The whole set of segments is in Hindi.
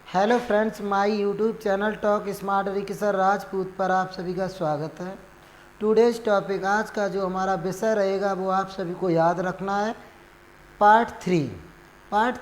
Hello friends, my YouTube channel talk smart sir Rajput पर आप सभी का स्वागत है। टुडेज टॉपिक, आज का जो हमारा विषय रहेगा वो आप सभी को याद रखना है। पार्ट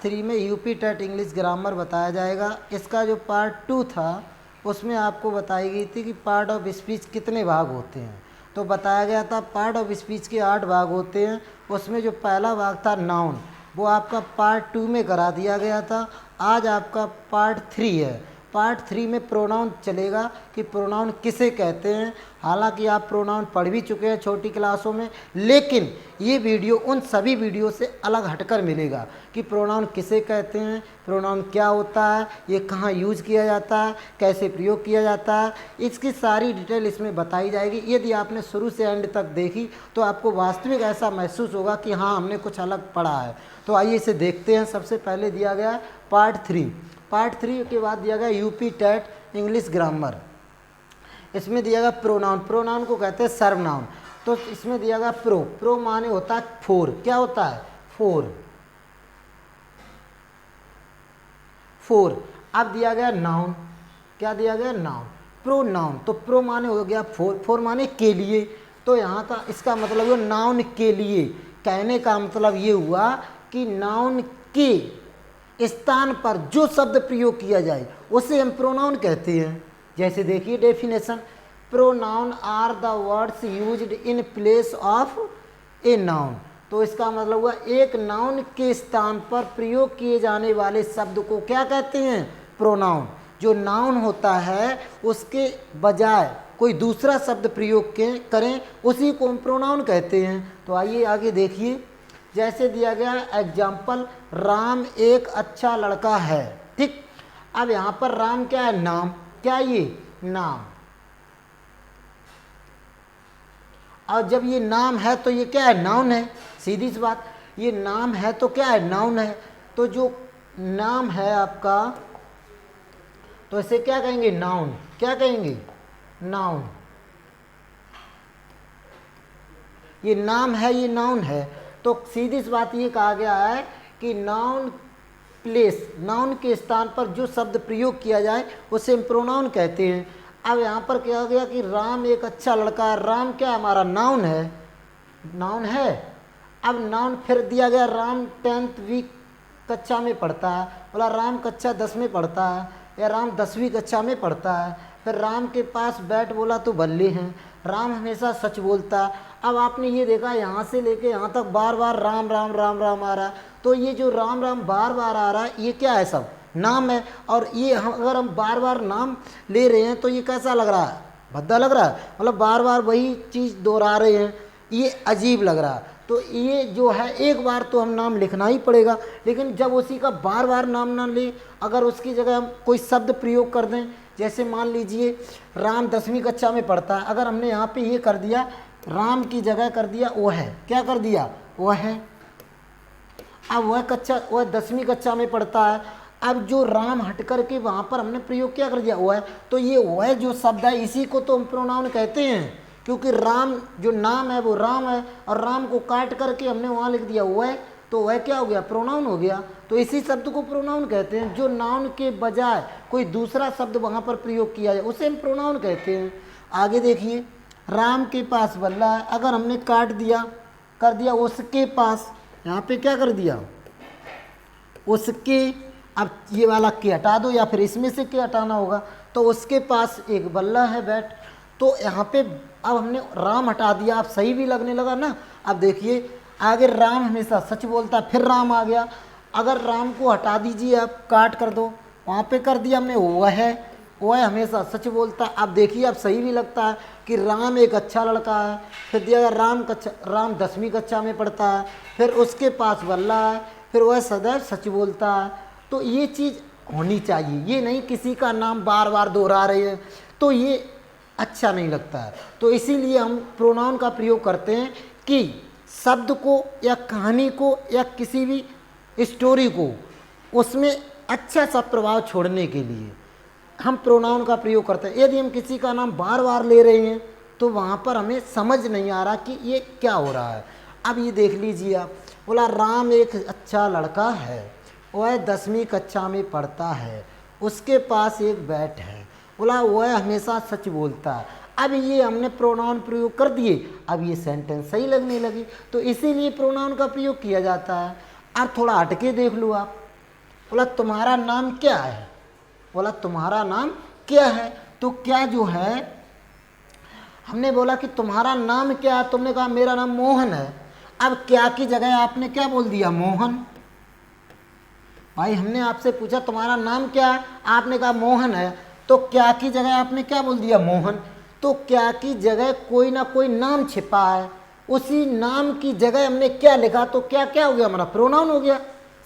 थ्री में यूपी टेट इंग्लिश ग्रामर बताया जाएगा। इसका जो पार्ट टू था उसमें आपको बताई गई थी कि पार्ट ऑफ स्पीच कितने भाग होते हैं। तो बताया गया था पार्ट ऑफ स्पीच के 8 भाग होते हैं। उसमें जो पहला भाग था नाउन, वो आपका पार्ट 2 में करा दिया गया था। आज आपका पार्ट 3 है। पार्ट 3 में प्रोनाउन चलेगा कि प्रोनाउन किसे कहते हैं। हालांकि आप प्रोनाउन पढ़ भी चुके हैं छोटी क्लासों में, लेकिन ये वीडियो उन सभी वीडियो से अलग हटकर मिलेगा कि प्रोनाउन किसे कहते हैं, प्रोनाउन क्या होता है, ये कहाँ यूज किया जाता है, कैसे प्रयोग किया जाता है, इसकी सारी डिटेल इसमें बताई जाएगी। यदि आपने शुरू से एंड तक देखी तो आपको वास्तविक ऐसा महसूस होगा कि हाँ, हमने कुछ अलग पढ़ा है। तो आइए इसे देखते हैं। सबसे पहले दिया गया पार्ट 3। पार्ट 3 के बाद दिया गया यूपी टेट इंग्लिश ग्रामर। इसमें दिया गया प्रोनाउन। प्रोनाउन को कहते हैं सर्वनाउन। तो इसमें दिया गया प्रो माने होता है फोर। क्या होता है? फोर। अब दिया गया नाउन। क्या दिया गया? नाउन। प्रोनाउन। तो प्रो माने हो गया फोर माने के लिए। तो यहाँ का इसका मतलब है नाउन के लिए। कहने का मतलब ये हुआ कि नाउन के स्थान पर जो शब्द प्रयोग किया जाए उसे हम प्रोनाउन कहते हैं। जैसे देखिए definition, pronoun are the words used in place of a noun. तो इसका मतलब हुआ एक नाउन के स्थान पर प्रयोग किए जाने वाले शब्द को क्या कहते हैं? प्रोनाउन। जो नाउन होता है उसके बजाय कोई दूसरा शब्द प्रयोग करें उसी को हम प्रोनाउन कहते हैं। तो आइए आगे देखिए। जैसे दिया गया एग्जाम्पल, राम एक अच्छा लड़का है। ठीक। अब यहाँ पर राम क्या है? नाम। क्या ये? नाम। और जब ये नाम है तो ये क्या है? नाउन है। सीधी सी बात, ये नाम है तो क्या है? नाउन है। तो जो नाम है आपका, तो इसे क्या कहेंगे? नाउन। क्या कहेंगे? नाउन। ये नाम है, ये नाउन है। तो सीधी सी बात ये कहा गया है कि नाउन प्लेस, नाउन के स्थान पर जो शब्द प्रयोग किया जाए उसे हम प्रोनाउन कहते हैं। अब यहाँ पर क्या गया कि राम एक अच्छा लड़का है। राम क्या है? हमारा नाउन है। नाउन है। अब नाउन फिर दिया गया, राम 10वीं कक्षा में पढ़ता है। बोला राम कक्षा 10 में पढ़ता है, या राम 10वीं कक्षा में पढ़ता है। फिर राम के पास बैट, बोला तो बल्ले हैं। राम हमेशा सच बोलता है। अब आपने ये देखा यहाँ से लेके यहाँ तक बार बार राम राम राम राम आ रहा है। तो ये जो राम राम बार बार आ रहा है ये क्या है? सब नाम है। और ये अगर हम बार बार नाम ले रहे हैं तो ये कैसा लग रहा है? भद्दा लग रहा है। मतलब बार बार वही चीज़ दोहरा रहे हैं, ये अजीब लग रहा है। तो ये जो है एक बार तो हम नाम लिखना ही पड़ेगा, लेकिन जब उसी का बार बार नाम ना ले, अगर उसकी जगह हम कोई शब्द प्रयोग कर दें, जैसे मान लीजिए राम 10वीं कक्षा में पढ़ता है, अगर हमने यहाँ पे ये कर दिया, राम की जगह कर दिया वो है। क्या कर दिया? वो है। अब वह 10वीं कक्षा में पढ़ता है। अब जो राम हट करके वहाँ पर हमने प्रयोग क्या कर दिया? वो है। तो ये वह जो शब्द है इसी को तो हम प्रोनाउन कहते हैं, क्योंकि राम जो नाम है वो राम है, और राम को काट करके हमने वहाँ लिख दिया वो है, तो वह क्या हो गया? प्रोनाउन हो गया। तो इसी शब्द को प्रोनाउन कहते हैं। जो नाउन के बजाय कोई दूसरा शब्द वहाँ पर प्रयोग किया जाए उसे हम प्रोनाउन कहते हैं। आगे देखिए, राम के पास बल्ला है। अगर हमने काट दिया, कर दिया उसके पास, यहाँ पे क्या कर दिया? उसके। अब ये वाला के हटा दो, या फिर इसमें से के हटाना होगा। तो उसके पास एक बल्ला है, बैट। तो यहाँ पे अब हमने राम हटा दिया। अब सही भी लगने लगा ना। अब देखिए आगे, राम हमेशा सच बोलता है, फिर राम आ गया। अगर राम को हटा दीजिए, आप काट कर दो, वहाँ पे कर दिया हमने वह हमेशा सच बोलता है। अब देखिए अब सही भी लगता है कि राम एक अच्छा लड़का है। फिर दिया राम 10वीं कक्षा में पढ़ता है, फिर उसके पास बल्ला है, फिर वह सदैव सच बोलता है। तो ये चीज़ होनी चाहिए, ये नहीं किसी का नाम बार बार दोहरा रहे हैं, तो ये अच्छा नहीं लगता है। तो इसीलिए हम प्रोनाउन का प्रयोग करते हैं कि शब्द को या कहानी को या किसी भी स्टोरी को उसमें अच्छा सा प्रभाव छोड़ने के लिए हम प्रोनाउन का प्रयोग करते हैं। यदि हम किसी का नाम बार बार ले रहे हैं तो वहाँ पर हमें समझ नहीं आ रहा कि ये क्या हो रहा है। अब ये देख लीजिए आप, बोला राम एक अच्छा लड़का है, वह 10वीं कक्षा में पढ़ता है, उसके पास एक बैट है। बोला वह हमेशा सच बोलता है। अब ये हमने प्रोनाउन प्रयोग कर दिए, अब ये सेंटेंस सही लगने लगी, तो इसीलिए प्रोनाउन का प्रयोग किया जाता है। अब थोड़ा हटके देख लो आप। बोला तुम्हारा नाम क्या है, बोला तुम्हारा नाम क्या है, तो क्या जो है हमने बोला कि तुम्हारा नाम क्या है, तुमने कहा मेरा नाम मोहन है। अब क्या की जगह आपने क्या बोल दिया, मोहन। भाई हमने आपसे पूछा तुम्हारा नाम क्या है, आपने कहा मोहन है, तो क्या की जगह आपने क्या बोल दिया, मोहन। तो क्या की जगह कोई ना कोई नाम छिपा है, उसी नाम की जगह हमने क्या लिखा, तो क्या क्या हो गया, हमारा प्रोनाउन हो गया।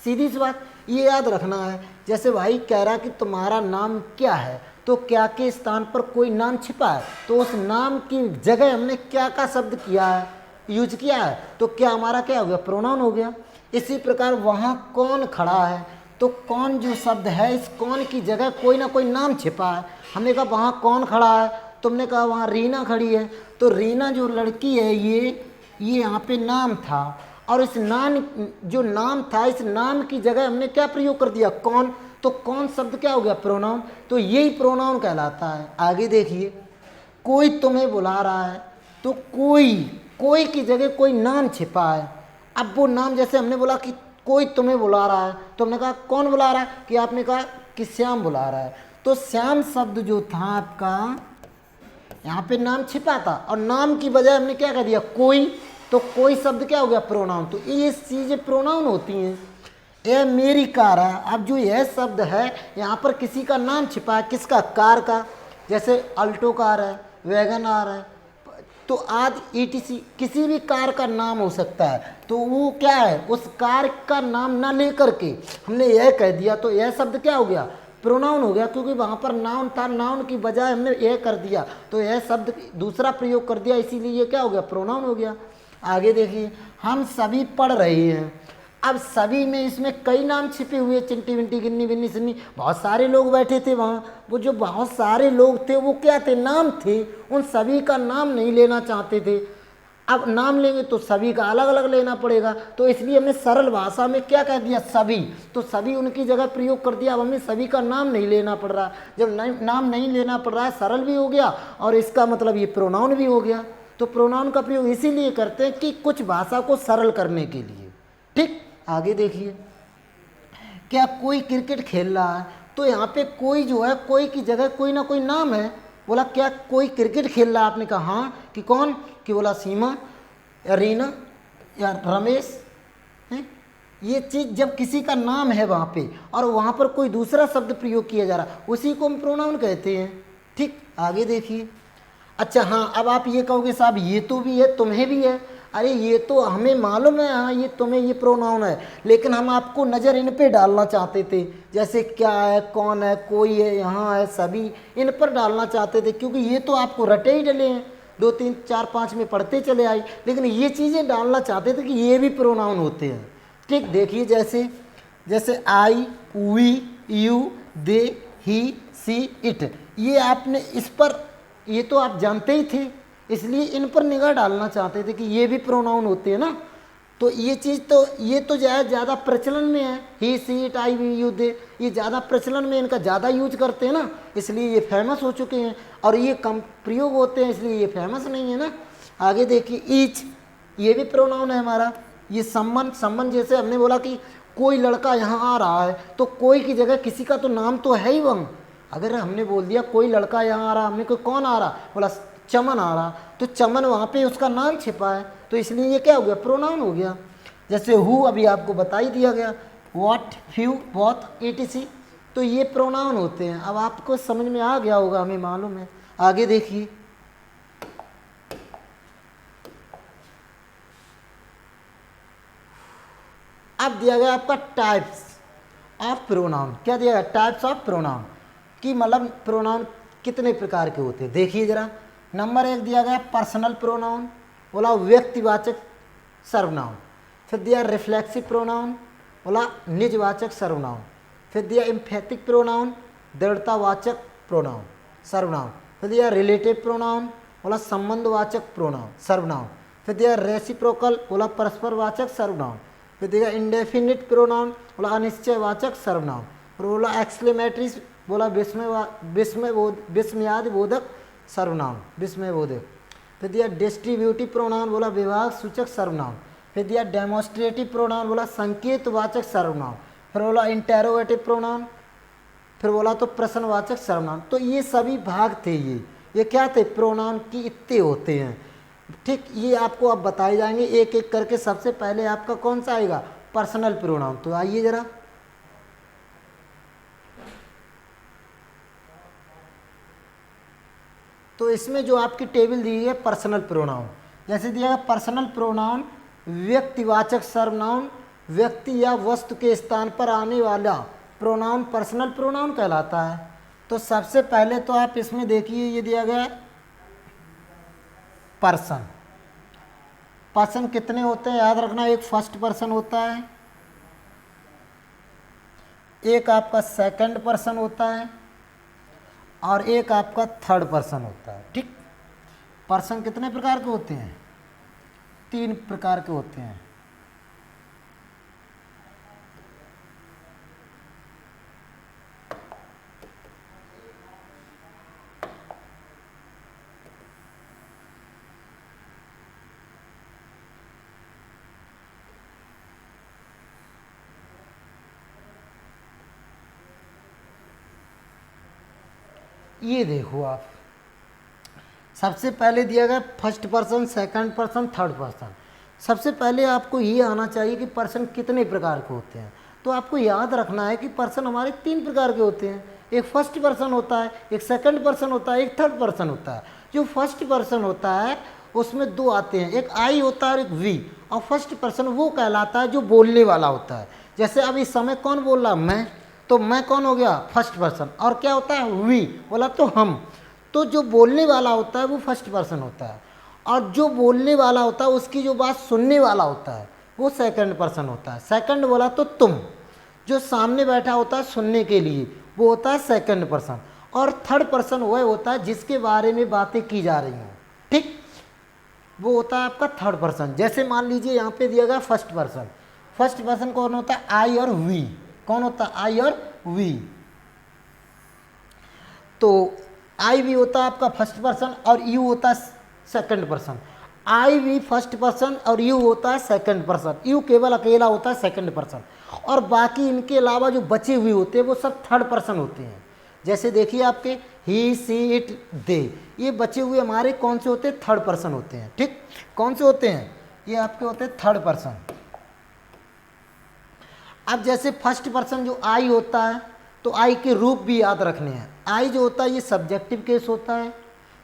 सीधी सी बात, ये याद रखना है। जैसे भाई कह रहा कि तुम्हारा नाम क्या है, तो क्या के स्थान पर कोई नाम छिपा है, तो उस नाम की जगह हमने क्या का शब्द किया है, यूज किया है, तो क्या हमारा क्या हो गया, प्रोनाउन हो गया। इसी प्रकार वहाँ कौन खड़ा है, तो कौन जो शब्द है, इस कौन की जगह कोई ना कोई नाम छिपा है। हमने कहा वहाँ कौन खड़ा है, तुमने कहा वहाँ रीना खड़ी है, तो रीना जो लड़की है ये यहाँ पे नाम था, और इस नाम जो नाम था, इस नाम की जगह हमने क्या प्रयोग कर दिया, कौन। तो कौन शब्द क्या हो गया, प्रोनाउन। तो यही प्रोनाउन कहलाता है। आगे देखिए, कोई तुम्हें बुला रहा है, तो कोई की जगह कोई नाम छिपा है। अब वो नाम, जैसे हमने बोला कि कोई तुम्हें बुला रहा है, तो हमने कहा कौन बुला रहा है, कि आपने कहा कि श्याम बुला रहा है। तो श्याम शब्द जो था आपका, यहाँ पे नाम छिपा था, और नाम की बजाय हमने क्या कह दिया, कोई। तो कोई शब्द क्या हो गया, प्रोनाउन। तो ये चीज़ें प्रोनाउन होती हैं। यह मेरी कार है, अब जो यह शब्द है यहाँ पर किसी का नाम छिपा है, किसका, कार का। जैसे अल्टो कार है, वैगन आर है, तो आज ETC किसी भी कार का नाम हो सकता है। तो वो क्या है, उस कार का नाम ना लेकर के हमने यह कह दिया, तो यह शब्द क्या हो गया, प्रोनाउन हो गया, क्योंकि वहाँ पर नाउन था, नाउन की बजाय हमने यह कर दिया, तो यह शब्द दूसरा प्रयोग कर दिया, इसीलिए ये क्या हो गया, प्रोनाउन हो गया। आगे देखिए, हम सभी पढ़ रहे हैं। अब सभी में इसमें कई नाम छिपे हुए, चिंटी विंटी गिन्नी बिन्नी सिन्नी, बहुत सारे लोग बैठे थे वहाँ। वो जो बहुत सारे लोग थे वो क्या थे, नाम थे। उन सभी का नाम नहीं लेना चाहते थे। अब नाम लेंगे तो सभी का अलग अलग लेना पड़ेगा, तो इसलिए हमने सरल भाषा में क्या कह दिया, सभी। तो सभी उनकी जगह प्रयोग कर दिया। अब हमें सभी का नाम नहीं लेना पड़ रहा। जब नाम नहीं लेना पड़ रहा है, सरल भी हो गया, और इसका मतलब ये प्रोनाउन भी हो गया। तो प्रोनाउन का प्रयोग इसीलिए करते हैं कि कुछ भाषा को सरल करने के लिए। ठीक, आगे देखिए, क्या कोई क्रिकेट खेल रहा है, तो यहाँ पे कोई जो है, कोई की जगह कोई ना कोई नाम है। बोला क्या कोई क्रिकेट खेल रहा है, आपने कहा हाँ, कि कौन, कि बोला सीमा या रीना या रमेश है। ये चीज़ जब किसी का नाम है वहाँ पे, और वहाँ पर कोई दूसरा शब्द प्रयोग किया जा रहा, उसी को हम प्रोनाउन कहते हैं। ठीक, आगे देखिए। अच्छा हाँ, अब आप ये कहोगे साहब ये तो भी है, तुम्हें भी है। अरे ये तो हमें मालूम है, हाँ ये तुम्हें, ये प्रोनाउन है, लेकिन हम आपको नज़र इन पे डालना चाहते थे। जैसे क्या है, कौन है, कोई है, यहाँ है, सभी, इन पर डालना चाहते थे, क्योंकि ये तो आपको रटे ही डले हैं, 2 3 4 5 में पढ़ते चले आए, लेकिन ये चीज़ें डालना चाहते थे कि ये भी प्रोनाउन होते हैं। ठीक, देखिए जैसे I, we, you, they, he, she, it, ये आपने इस पर, ये तो आप जानते ही थे, इसलिए इन पर निगाह डालना चाहते थे कि ये भी प्रोनाउन होते हैं ना। तो ये चीज़ तो, ये तो ज़्यादा प्रचलन में है, ही, she, it, I, we, you, दे, ये ज़्यादा प्रचलन में, इनका ज़्यादा यूज करते हैं ना, इसलिए ये फेमस हो चुके हैं। और ये कम प्रयोग होते हैं, इसलिए ये फेमस नहीं है ना। आगे देखिए, ईच, ये भी प्रोनाउन है हमारा। ये सम्मन, जैसे हमने बोला कि कोई लड़का यहाँ आ रहा है, तो कोई की जगह किसी का तो नाम तो है ही वहाँ। अगर हमने बोल दिया कोई लड़का यहाँ आ रहा, हमने कोई कौन आ रहा, बोला चमन आ रहा, तो चमन वहाँ पे उसका नाम छिपा है, तो इसलिए ये क्या हो गया, प्रोनाउन हो गया। जैसे हु, अभी आपको बता ही दिया गया, व्हाट, फ्यू, बहुत, ETC, तो ये प्रोनाउन होते हैं। अब आपको समझ में आ गया होगा, हमें मालूम है। आगे देखिए, अब दिया गया आपका टाइप्स ऑफ प्रोनाउन। क्या दिया गया, टाइप्स ऑफ प्रोनाउन, कि मतलब प्रोनाउन कितने प्रकार के होते हैं। देखिए जरा, नंबर 1 दिया गया पर्सनल प्रोनाउन, बोला व्यक्तिवाचक सर्वनाम। फिर दिया रिफ्लेक्सिव प्रोनाउन, बोला निजवाचक सर्वनाम। फिर दिया एम्फेटिक प्रोनाउन, दृढ़तावाचक प्रोनाउन सर्वनाम। फिर दिया रिलेटिव प्रोनाउन, बोला संबंधवाचक प्रोनाउन सर्वनाम। फिर दिया रेसिप्रोकल, बोला परस्परवाचक सर्वनाम। फिर दिया इंडेफिनिट प्रोनाउन, बोला अनिश्चयवाचक सर्वनाम। फिर बोला एक्सक्लेमेटरी बोला विस्मयादि बोधक सर्वनाम, विस्मय बोधक। फिर दिया डिस्ट्रीब्यूटिव प्रोनाउन, बोला विभाग सूचक सर्वनाम। फिर दिया डेमोस्ट्रेटिव प्रोनाउन, बोला संकेतवाचक सर्वनाम। फिर बोला इंटेरोगेटिव प्रोनाउन, फिर बोला तो प्रश्नवाचक सर्वनाम। तो ये सभी भाग थे, ये क्या थे, प्रोनाउन की इतने होते हैं। ठीक, ये आपको अब बताए जाएंगे एक एक करके। सबसे पहले आपका कौन सा आएगा, पर्सनल प्रोनाउन। तो आइए जरा, तो इसमें जो आपकी टेबल दी है पर्सनल प्रोनाउन, जैसे दिया है पर्सनल प्रोनाउन व्यक्तिवाचक सर्वनाउन, व्यक्ति या वस्तु के स्थान पर आने वाला प्रोनाउन पर्सनल प्रोनाउन कहलाता है। तो सबसे पहले तो आप इसमें देखिए, ये दिया गया पर्सन। पर्सन कितने होते हैं याद रखना, एक फर्स्ट पर्सन होता है, एक आपका सेकंड पर्सन होता है और एक आपका थर्ड पर्सन होता है। ठीक, पर्सन कितने प्रकार के होते हैं, 3 प्रकार के होते हैं। ये देखो आप, सबसे पहले दिया गया first person, second person, third person. सबसे पहले आपको ये आना चाहिए कि पर्सन कितने प्रकार के होते हैं। तो आपको याद रखना है कि पर्सन हमारे 3 प्रकार के होते हैं। एक फर्स्ट पर्सन होता है, एक सेकंड पर्सन होता है, एक थर्ड पर्सन होता है। जो फर्स्ट पर्सन होता है उसमें 2 आते हैं, एक आई होता है और एक वी। और फर्स्ट पर्सन वो कहलाता है जो बोलने वाला होता है। जैसे अब इस समय कौन बोल रहा, मैं, तो मैं कौन हो गया, फर्स्ट पर्सन। और क्या होता है, वी, बोला तो हम। तो जो बोलने वाला होता है वो फर्स्ट पर्सन होता है, और जो बोलने वाला होता है उसकी जो बात सुनने वाला होता है वो सेकंड पर्सन होता है। सेकंड बोला तो तुम, जो सामने बैठा होता है सुनने के लिए वो होता है सेकंड पर्सन। और थर्ड पर्सन वह होता है जिसके बारे में बातें की जा रही हैं। ठीक, वो होता है आपका थर्ड पर्सन। जैसे मान लीजिए यहाँ पे दिया गया फर्स्ट पर्सन। फर्स्ट पर्सन कौन होता है, आई और वी। कौन होता है, आई और वी। तो आई वी होता है आपका फर्स्ट पर्सन और यू होता है second person. I we first person और यू होता है सेकंड पर्सन। यू केवल अकेला होता है सेकंड पर्सन, और बाकी इनके अलावा जो बचे हुए होते हैं वो सब थर्ड पर्सन होते हैं। जैसे देखिए आपके ही, सी, इट, दे, ये बचे हुए हमारे कौन से होते हैं, थर्ड पर्सन होते हैं। ठीक, कौन से होते हैं, ये आपके होते हैं थर्ड पर्सन। अब जैसे फर्स्ट पर्सन जो आई होता है, तो आई के रूप भी याद रखने हैं। आई जो होता है ये सब्जेक्टिव केस होता है,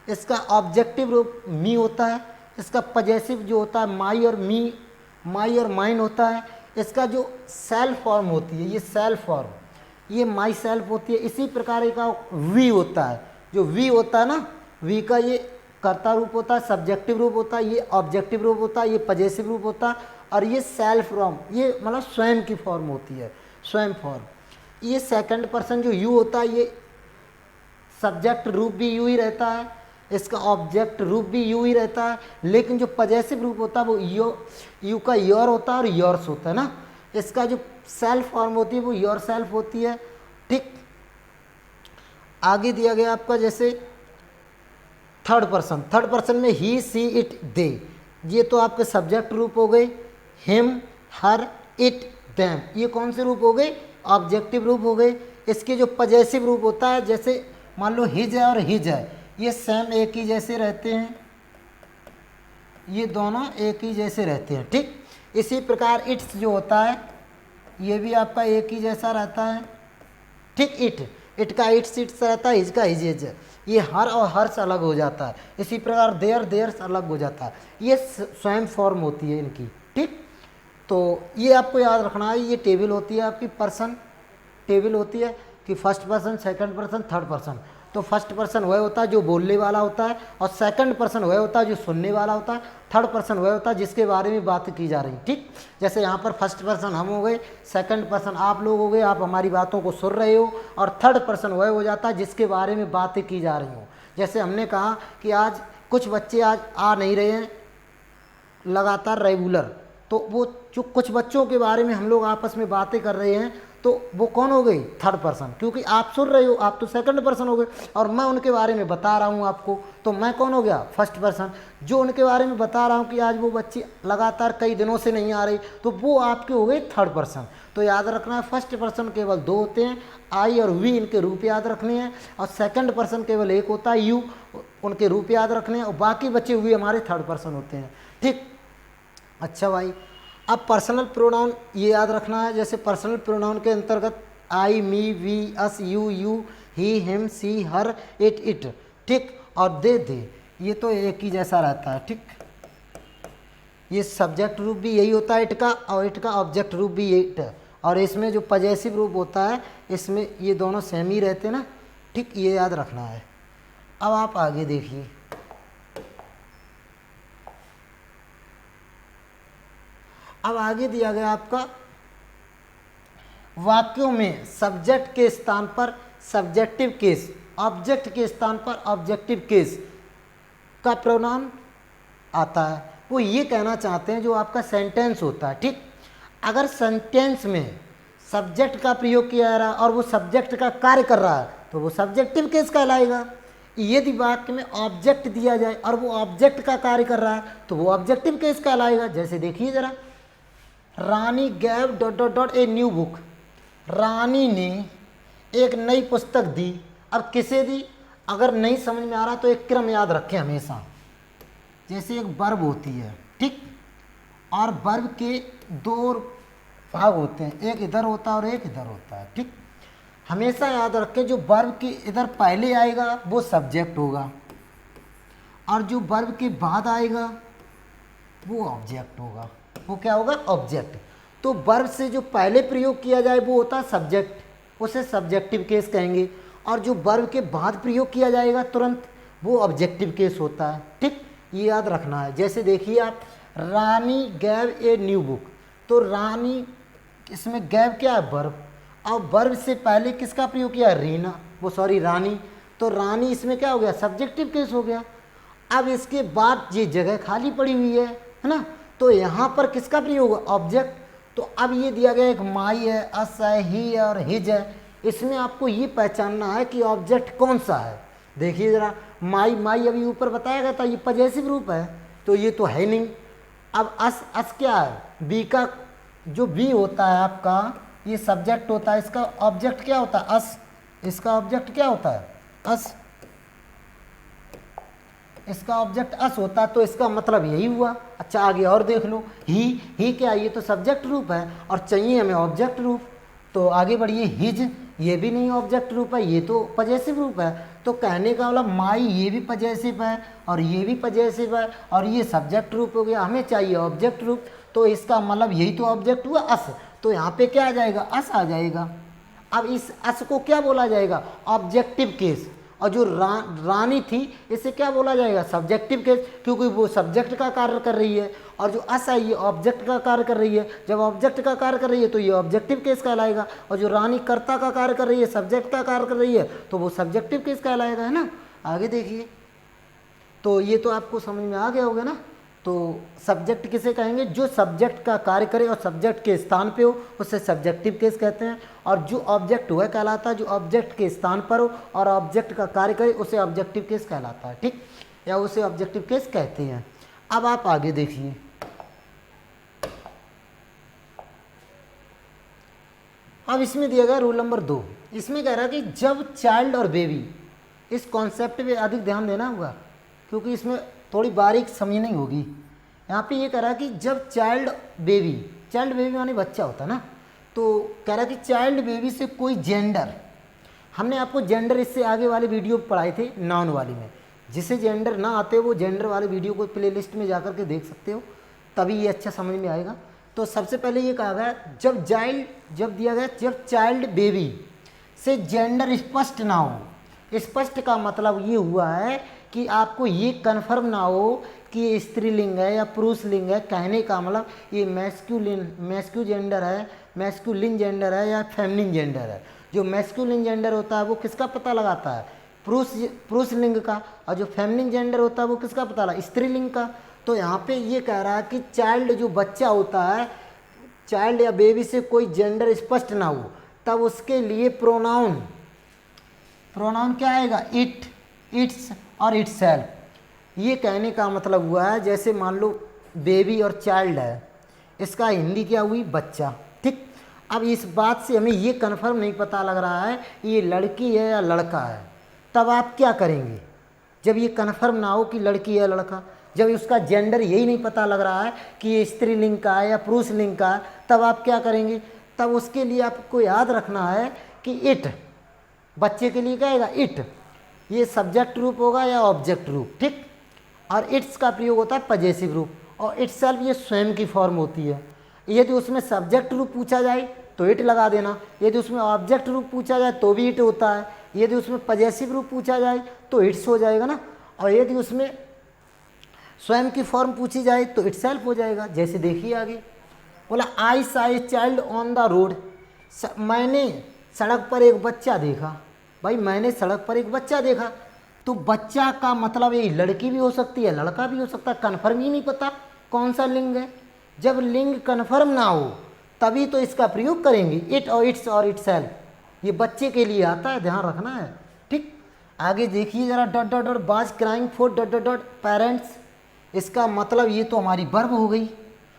इसका ऑब्जेक्टिव रूप मी होता है, इसका पजेसिव जो होता है माई और मी, माई और माइन होता है। इसका जो सेल्फ फॉर्म होती है, ये सेल्फ फॉर्म, ये माई सेल्फ होती है। इसी प्रकार का वी होता है, जो वी होता है ना, वी का ये कर्ता रूप होता है, सब्जेक्टिव रूप होता है, ये ऑब्जेक्टिव रूप होता है, ये पजेसिव रूप होता है, और ये सेल्फ फॉर्म, ये मतलब स्वयं की फॉर्म होती है, स्वयं फॉर्म। ये सेकंड पर्सन जो यू होता है, ये सब्जेक्ट रूप भी यू ही रहता है, इसका ऑब्जेक्ट रूप भी यू ही रहता है, लेकिन जो पजेसिव रूप होता है वो यू का योर होता है और योर्स होता है ना। इसका जो सेल्फ फॉर्म होती है वो योर सेल्फ होती है। ठीक, आगे दिया गया आपका जैसे थर्ड पर्सन। थर्ड पर्सन में ही, सी, इट, दे, ये तो आपके सब्जेक्ट रूप हो गए। हिम, हर, इट, देम, ये कौन से रूप हो गए, ऑब्जेक्टिव रूप हो गए। इसके जो पजेसिव रूप होता है, जैसे मान लो हिज है और हिज है, ये सेम एक ही जैसे रहते हैं, ये दोनों एक ही जैसे रहते हैं। ठीक, इसी प्रकार इट्स जो होता है ये भी आपका एक ही जैसा रहता है। ठीक, इट का इट्स रहता है, हिज का हिज, ये हर और हर्ष अलग हो जाता है। इसी प्रकार देयर अलग हो जाता है। ये स्वयं फॉर्म होती है इनकी। ठीक, तो ये आपको याद रखना है, ये टेबल होती है आपकी, पर्सन टेबल होती है कि first person, second person, third person. तो फर्स्ट पर्सन वह होता है जो बोलने वाला होता है, और सेकंड पर्सन वह होता है जो सुनने वाला होता है, थर्ड पर्सन वह होता है जिसके बारे में बात की जा रही। ठीक, जैसे यहाँ पर फर्स्ट पर्सन हम हो गए, सेकंड पर्सन आप लोग हो गए, आप हमारी बातों को सुन रहे हो, और थर्ड पर्सन वह हो जाता है जिसके बारे में बातें की जा रही हो। जैसे हमने कहा कि आज कुछ बच्चे आज आ नहीं रहे हैं लगातार रेगुलर, तो वो जो कुछ बच्चों के बारे में हम लोग आपस में बातें कर रहे हैं, तो वो कौन हो गई, थर्ड पर्सन, क्योंकि आप सुन रहे हो, आप तो सेकंड पर्सन हो गए, और मैं उनके बारे में बता रहा हूँ आपको, तो मैं कौन हो गया, फर्स्ट पर्सन। जो उनके बारे में बता रहा हूँ कि आज वो बच्ची लगातार कई दिनों से नहीं आ रही, तो वो आपके हो गए थर्ड पर्सन। तो याद रखना है, फर्स्ट पर्सन केवल दो होते हैं, आई और वी, इनके रूप याद रखने हैं, और सेकंड पर्सन केवल एक होता है, यू, उनके रूप याद रखने हैं, और बाकी बचे हुए हमारे थर्ड पर्सन होते हैं। ठीक, अच्छा भाई, अब पर्सनल प्रोनाउन ये याद रखना है। जैसे पर्सनल प्रोनाउन के अंतर्गत I, me, we, us, you, he, him, she, her, it, ठीक, और दे, ये तो एक ही जैसा रहता है। ठीक, ये सब्जेक्ट रूप भी यही होता है इट का, और इट का ऑब्जेक्ट रूप भी इट है, और इसमें जो पजेसिव रूप होता है इसमें ये दोनों सेम ही रहते ना। ठीक, ये याद रखना है। अब आप आगे देखिए, अब आगे दिया गया आपका वाक्यों में सब्जेक्ट के स्थान पर सब्जेक्टिव केस, ऑब्जेक्ट के स्थान पर ऑब्जेक्टिव केस का प्रोनाउन आता है। वो ये कहना चाहते हैं जो आपका सेंटेंस होता है। ठीक, अगर सेंटेंस में सब्जेक्ट का प्रयोग किया जा रहा है और वो सब्जेक्ट का कार्य कर रहा है तो वो सब्जेक्टिव केस कहलाएगा। यदि वाक्य में ऑब्जेक्ट दिया जाए और वो ऑब्जेक्ट का कार्य कर रहा है तो वो ऑब्जेक्टिव केस कहलाएगा। जैसे देखिए जरा, Rani gave dot dot dot a new book, Rani ने एक नई पुस्तक दी। अब किसे दी, अगर नहीं समझ में आ रहा तो एक क्रम याद रखें हमेशा। जैसे एक वर्ब होती है, ठीक, और वर्ब के दो भाग होते हैं, एक इधर होता है और एक इधर होता है। ठीक, हमेशा याद रखें जो वर्ब के इधर पहले आएगा वो सब्जेक्ट होगा और जो वर्ब के बाद आएगा वो ऑब्जेक्ट होगा। वो क्या होगा, ऑब्जेक्ट। तो वर्ब से जो पहले प्रयोग किया जाए वो होता है सब्जेक्ट, उसे सब्जेक्टिव केस कहेंगे, और जो वर्ब के बाद प्रयोग किया जाएगा तुरंत वो ऑब्जेक्टिव केस होता है। ठीक, ये याद रखना है। जैसे देखिए आप, रानी गैव ए न्यू बुक, तो रानी, इसमें गैव क्या है, वर्ब, और वर्ब से पहले किसका प्रयोग किया, रीना, वो सॉरी रानी, तो रानी इसमें क्या हो गया, सब्जेक्टिव केस हो गया। अब इसके बाद ये जगह खाली पड़ी हुई है ना, तो यहाँ पर किसका प्रयोग होगा, ऑब्जेक्ट। तो अब ये दिया गया एक माई है, अस है, ही है और हिज है, इसमें आपको ये पहचानना है कि ऑब्जेक्ट कौन सा है। देखिए जरा, माई, माई अभी ऊपर बताया गया था ये पजेसिव रूप है, तो ये तो है नहीं। अब अस क्या है, बी का जो बी होता है आपका, ये सब्जेक्ट होता है, इसका ऑब्जेक्ट क्या होता है, अस, इसका ऑब्जेक्ट क्या होता है, अस, इसका ऑब्जेक्ट अस होता है, तो इसका मतलब यही हुआ। अच्छा आगे और देख लो, ही क्या, ये तो सब्जेक्ट रूप है और चाहिए हमें ऑब्जेक्ट रूप, तो आगे बढ़िए, हिज, ये भी नहीं ऑब्जेक्ट रूप है, ये तो पजेसिव रूप है। तो कहने का मतलब माई ये भी पजेसिव है और ये भी पजेसिव है और ये सब्जेक्ट रूप हो गया, हमें चाहिए ऑब्जेक्ट रूप, तो इसका मतलब यही तो ऑब्जेक्ट हुआ, अस, तो यहाँ पे क्या आ जाएगा, अस आ जाएगा। अब इस अस को क्या बोला जाएगा, ऑब्जेक्टिव केस, और जो रानी थी इसे क्या बोला जाएगा, सब्जेक्टिव केस, क्योंकि वो सब्जेक्ट का कार्य कर रही है, और जो अस है ये ऑब्जेक्ट का कार्य कर रही है। जब ऑब्जेक्ट का कार्य कर रही है तो ये ऑब्जेक्टिव केस कहलाएगा, और जो रानी कर्ता का कार्य कर रही है, सब्जेक्ट का कार्य कर रही है, तो वो सब्जेक्टिव केस कहलाएगा, है ना। आगे देखिए, तो ये तो आपको समझ में आ गया होगा ना। तो सब्जेक्ट किसे कहेंगे, जो सब्जेक्ट का कार्य करे और सब्जेक्ट के स्थान पे हो उसे सब्जेक्टिव केस कहते हैं, और जो ऑब्जेक्ट हुआ कहलाता है जो ऑब्जेक्ट के स्थान पर हो और ऑब्जेक्ट का कार्य करे उसे ऑब्जेक्टिव केस कहलाता है। ठीक, या उसे ऑब्जेक्टिव केस कहते हैं। अब आप आगे देखिए, अब इसमें दिया गया रूल नंबर 2, इसमें कह रहा है कि जब चाइल्ड और बेबी, इस कॉन्सेप्ट पे अधिक ध्यान देना होगा क्योंकि इसमें थोड़ी बारीक समझनी होगी। यहाँ पे ये कह रहा है कि जब चाइल्ड बेबी माने बच्चा होता है ना, तो कह रहा है कि चाइल्ड बेबी से कोई जेंडर, हमने आपको जेंडर इससे आगे वाले वीडियो पढ़ाए थे नाउन वाली में, जिसे जेंडर ना आते वो जेंडर वाले वीडियो को प्लेलिस्ट में जाकर के देख सकते हो, तभी ये अच्छा समझ में आएगा। तो सबसे पहले ये कहा गया जब दिया गया जब चाइल्ड बेबी से जेंडर स्पष्ट ना हो। स्पष्ट का मतलब ये हुआ है कि आपको ये कन्फर्म ना हो कि ये स्त्रीलिंग है या पुरुष लिंग है। कहने का मतलब ये मैस्क्यूलिन जेंडर है या फेमिनिन जेंडर है। जो मैस्क्यूलिन जेंडर होता है वो किसका पता लगाता है, पुरुष लिंग का, और जो फेमिनिन जेंडर होता है वो किसका पता लगा, स्त्रीलिंग का। तो यहाँ पे ये कह रहा है कि चाइल्ड जो बच्चा होता है, चाइल्ड या बेबी से कोई जेंडर स्पष्ट ना हो, तब उसके लिए प्रोनाउन क्या आएगा, इट, इट्स और इटसेल्फ। ये कहने का मतलब हुआ है जैसे मान लो बेबी और चाइल्ड है, इसका हिंदी क्या हुई, बच्चा। ठीक, अब इस बात से हमें ये कन्फर्म नहीं पता लग रहा है ये लड़की है या लड़का है, तब आप क्या करेंगे जब ये कन्फर्म ना हो कि लड़की है लड़का, जब उसका जेंडर यही नहीं पता लग रहा है कि ये स्त्रीलिंग का है या पुरुष लिंग का है, तब आप क्या करेंगे। तब उसके लिए आपको याद रखना है कि इट, बच्चे के लिए क्या आएगा, इट, ये सब्जेक्ट रूप होगा या ऑब्जेक्ट रूप। ठीक, और इट्स का प्रयोग होता है पजेसिव रूप, और इटसेल्फ ये स्वयं की फॉर्म होती है। यदि उसमें सब्जेक्ट रूप पूछा जाए तो इट लगा देना, यदि उसमें ऑब्जेक्ट रूप पूछा जाए तो भी इट होता है, यदि उसमें पजेसिव रूप पूछा जाए तो इट्स हो जाएगा ना, और यदि उसमें स्वयं की फॉर्म पूछी जाए तो इटसेल्फ हो जाएगा। जैसे देखिए आगे बोला, आई सा a child on the road, मैंने सड़क पर एक बच्चा देखा। भाई मैंने सड़क पर एक बच्चा देखा, तो बच्चा का मतलब ये लड़की भी हो सकती है लड़का भी हो सकता है, कन्फर्म ही नहीं पता कौन सा लिंग है। जब लिंग कन्फर्म ना हो तभी तो इसका प्रयोग करेंगे, इट और इट्स और इटसेल्फ। ये बच्चे के लिए आता है, ध्यान रखना है। ठीक, आगे देखिए जरा, डॉट डॉट डॉट बाज crying for dot dot dot parents, इसका मतलब ये तो हमारी वर्ब हो गई।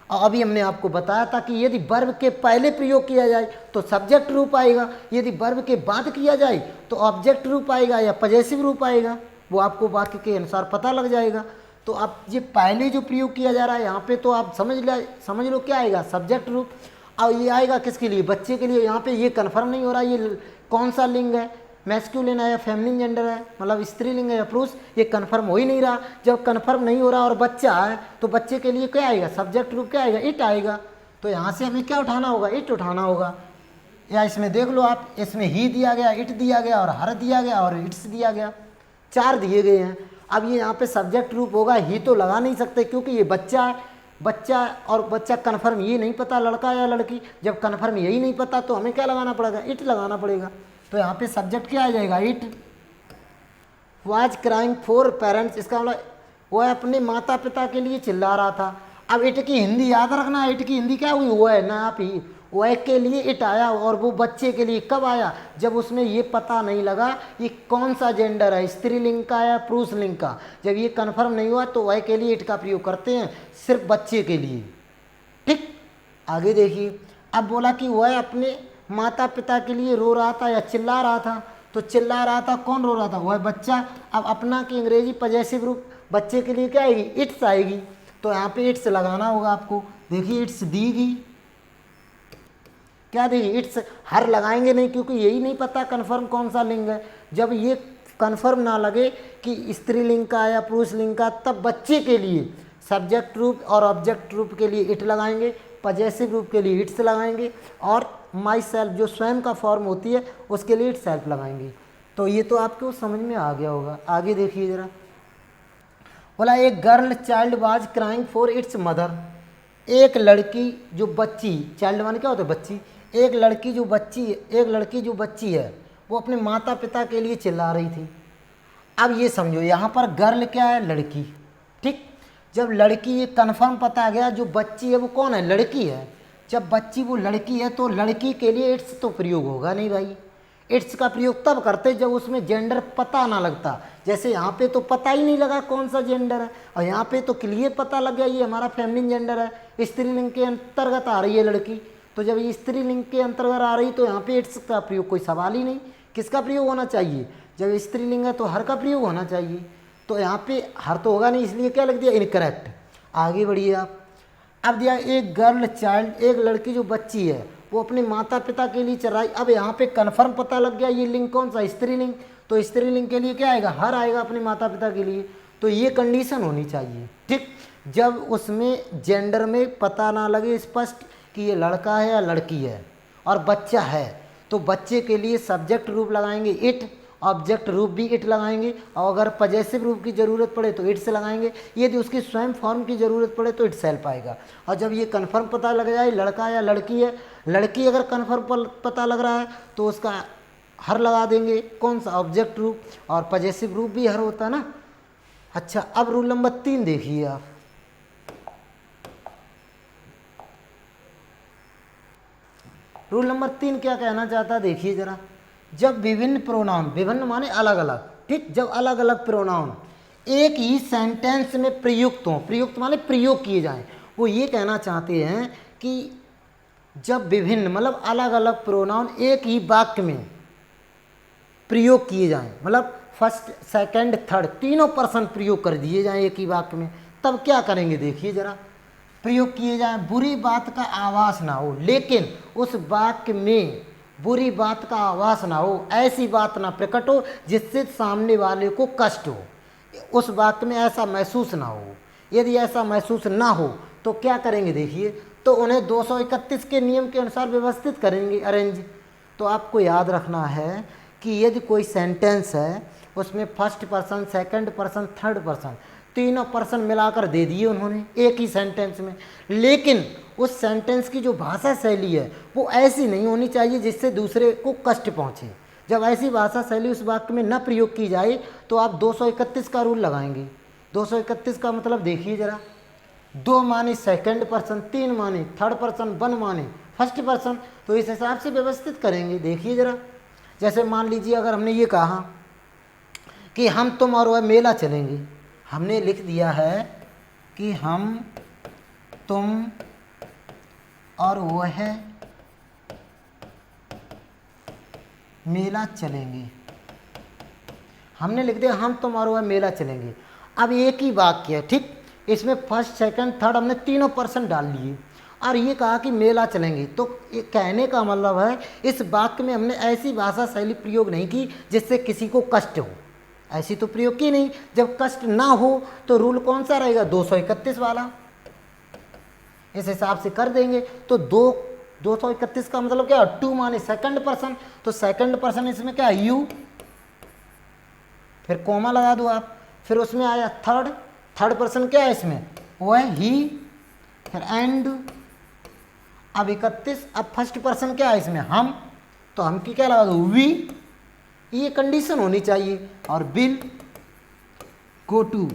और अभी हमने आपको बताया था कि यदि वर्ब के पहले प्रयोग किया जाए तो सब्जेक्ट रूप आएगा, यदि वर्ब के बाद किया जाए तो ऑब्जेक्ट रूप आएगा या पजेसिव रूप आएगा, वो आपको वाक्य के अनुसार पता लग जाएगा। तो आप ये पहले जो प्रयोग किया जा रहा है यहाँ पे, तो आप समझ लो क्या आएगा, सब्जेक्ट रूप। और ये आएगा किसके लिए, बच्चे के लिए। यहाँ पे ये कन्फर्म नहीं हो रहा ये कौन सा लिंग है, मैस्कुलिन है या फेमिनिन जेंडर है, मतलब स्त्रीलिंग है या पुरुष, ये कन्फर्म हो ही नहीं रहा। जब कन्फर्म नहीं हो रहा और बच्चा है तो बच्चे के लिए क्या आएगा, सब्जेक्ट रूप क्या आएगा, इट आएगा। तो यहाँ से हमें क्या उठाना होगा, इट उठाना होगा। या इसमें देख लो आप, इसमें ही दिया गया, इट दिया गया और हर दिया गया और इट्स दिया गया, 4 दिए गए हैं। अब ये यहाँ पे सब्जेक्ट रूप होगा, ही तो लगा नहीं सकते क्योंकि ये बच्चा है, बच्चा और बच्चा कन्फर्म ये नहीं पता लड़का या लड़की। जब कन्फर्म यही नहीं पता तो हमें क्या लगाना पड़ेगा, इट लगाना पड़ेगा। तो यहाँ पे सब्जेक्ट क्या आ जाएगा, it. Was crying for parents, इसका मतलब वह अपने माता पिता के लिए चिल्ला रहा था। अब इट की हिंदी याद रखना है, इट की हिंदी क्या हुई, वो है ना, आप ही वह के लिए इट आया, और वो बच्चे के लिए कब आया, जब उसमें ये पता नहीं लगा ये कौन सा जेंडर है, स्त्रीलिंग का या पुरुष लिंग का। जब ये कन्फर्म नहीं हुआ तो वह के लिए इट का प्रयोग करते हैं, सिर्फ बच्चे के लिए। ठीक, आगे देखिए, अब बोला कि वह अपने माता पिता के लिए रो रहा था या चिल्ला रहा था, तो चिल्ला रहा था, कौन रो रहा था, वह बच्चा। अब अपना की अंग्रेजी पजेसिव रूप बच्चे के लिए क्या आएगी, इट्स आएगी। तो यहाँ पे इट्स लगाना होगा आपको। देखिए इट्स दी गई, क्या देगी, इट्स। हर लगाएंगे नहीं क्योंकि यही नहीं पता कन्फर्म कौन सा लिंग है। जब ये कन्फर्म ना लगे कि स्त्रीलिंग का या पुरुष लिंग का, तब बच्चे के लिए सब्जेक्ट रूप और ऑब्जेक्ट रूप के लिए इट लगाएंगे, पजेसिव रूप के लिए इट्स लगाएंगे, और माई सेल्फ जो स्वयं का फॉर्म होती है उसके लिए इट सेल्फ लगाएंगे। तो ये तो आपको समझ में आ गया होगा। आगे देखिए जरा, बोला एक girl child was crying for its mother, एक लड़की जो बच्ची, चाइल्ड मान क्या होता है, बच्ची। एक लड़की जो बच्ची है वो अपने माता पिता के लिए चिल्ला रही थी। अब ये समझो यहाँ पर गर्ल क्या है, लड़की। ठीक, जब लड़की ये कन्फर्म पता गया जो बच्ची है वो कौन है, लड़की है। जब बच्ची वो लड़की है तो लड़की के लिए इट्स तो प्रयोग होगा नहीं भाई। इट्स का प्रयोग तब करते जब उसमें जेंडर पता ना लगता। जैसे यहाँ पे तो पता ही नहीं लगा कौन सा जेंडर है, और यहाँ पे तो क्लियर पता लग गया ये हमारा फेमिनिन जेंडर है, स्त्रीलिंग के अंतर्गत आ रही है लड़की। तो जब ये स्त्रीलिंग के अंतर्गत आ रही तो यहाँ पे इट्स का प्रयोग कोई सवाल ही नहीं। किसका प्रयोग होना चाहिए, जब स्त्रीलिंग है तो हर का प्रयोग होना चाहिए। तो यहाँ पे हर तो होगा नहीं, इसलिए क्या लग दिया, इनकरेक्ट। आगे बढ़िए आप। अब दिया एक गर्ल चाइल्ड, एक लड़की जो बच्ची है वो अपने माता पिता के लिए चल रही। अब यहाँ पे कन्फर्म पता लग गया ये लिंग कौन सा, स्त्रीलिंग। तो स्त्रीलिंग के लिए क्या आएगा, हर आएगा अपने माता पिता के लिए। तो ये कंडीशन होनी चाहिए। ठीक, जब उसमें जेंडर में पता ना लगे स्पष्ट कि ये लड़का है या लड़की है और बच्चा है, तो बच्चे के लिए सब्जेक्ट रूप लगाएंगे इट, ऑब्जेक्ट रूप भी इट लगाएंगे, और अगर पजेसिव रूप की ज़रूरत पड़े तो इट से लगाएंगे। यदि उसकी स्वयं फॉर्म की ज़रूरत पड़े तो इट सेल्फ आएगा। और जब ये कन्फर्म पता लग जाए लड़का या लड़की है, लड़की अगर कन्फर्म पता लग रहा है तो उसका हर लगा देंगे, कौन सा, ऑब्जेक्ट रूप, और पजेसिव रूप भी हर होता है ना। अच्छा, अब रूल नंबर 3 देखिए आप। रूल नंबर 3 क्या कहना चाहता है देखिए जरा, जब विभिन्न प्रोनाउन, विभिन्न माने अलग अलग, ठीक, जब अलग अलग प्रोनाउन एक ही सेंटेंस में प्रयुक्त हों, प्रयुक्त माने प्रयोग किए जाएं, वो ये कहना चाहते हैं कि जब विभिन्न मतलब अलग अलग प्रोनाउन एक ही वाक्य में प्रयोग किए जाएं, मतलब फर्स्ट सेकंड थर्ड तीनों पर्सन प्रयोग कर दिए जाएं एक ही वाक्य में, तब क्या करेंगे देखिए जरा, प्रयोग किए जाएं, बुरी बात का आभास ना हो, लेकिन उस वाक्य में बुरी बात का आभास ना हो, ऐसी बात ना प्रकट हो जिससे सामने वाले को कष्ट हो, उस वाक्य में ऐसा महसूस ना हो। यदि ऐसा महसूस ना हो तो क्या करेंगे देखिए, तो उन्हें 231 के नियम के अनुसार व्यवस्थित करेंगे, अरेंज। तो आपको याद रखना है कि यदि कोई सेंटेंस है उसमें first person, second person, third person, तीनों पर्सन मिलाकर दे दिए उन्होंने एक ही सेंटेंस में, लेकिन उस सेंटेंस की जो भाषा शैली है वो ऐसी नहीं होनी चाहिए जिससे दूसरे को कष्ट पहुँचे। जब ऐसी भाषा शैली उस वाक्य में न प्रयोग की जाए तो आप 231 का रूल लगाएंगे। 231 का मतलब देखिए जरा, 2 माने सेकंड पर्सन, 3 माने थर्ड पर्सन, 1 माने फर्स्ट पर्सन, तो इस हिसाब से व्यवस्थित करेंगे। देखिए जरा, जैसे मान लीजिए अगर हमने ये कहा कि हम तुम और वह मेला चलेंगे, हमने लिख दिया है कि हम तुम और वह मेला चलेंगे, हमने लिख दिया हम तुम और वह मेला चलेंगे। अब एक ही वाक्य है, ठीक, इसमें फर्स्ट सेकंड थर्ड हमने तीनों पर्सन डाल लिए और ये कहा कि मेला चलेंगे, तो ये कहने का मतलब है इस वाक्य में हमने ऐसी भाषा शैली प्रयोग नहीं की जिससे किसी को कष्ट हो, ऐसी तो प्रयोग की नहीं। जब कष्ट ना हो तो रूल कौन सा रहेगा, 231 वाला, इस हिसाब से कर देंगे। तो 231 का मतलब क्या, 2 माने सेकंड पर्सन, तो सेकंड पर्सन इसमें क्या है यू, फिर कोमा लगा दो आप, फिर उसमें आया थर्ड, थर्ड पर्सन क्या है इसमें वो है ही, फिर एंड, अब 31, अब फर्स्ट पर्सन क्या है इसमें हम, तो हम की क्या लगा दो वी, ये कंडीशन होनी चाहिए, और बिल, गो टू,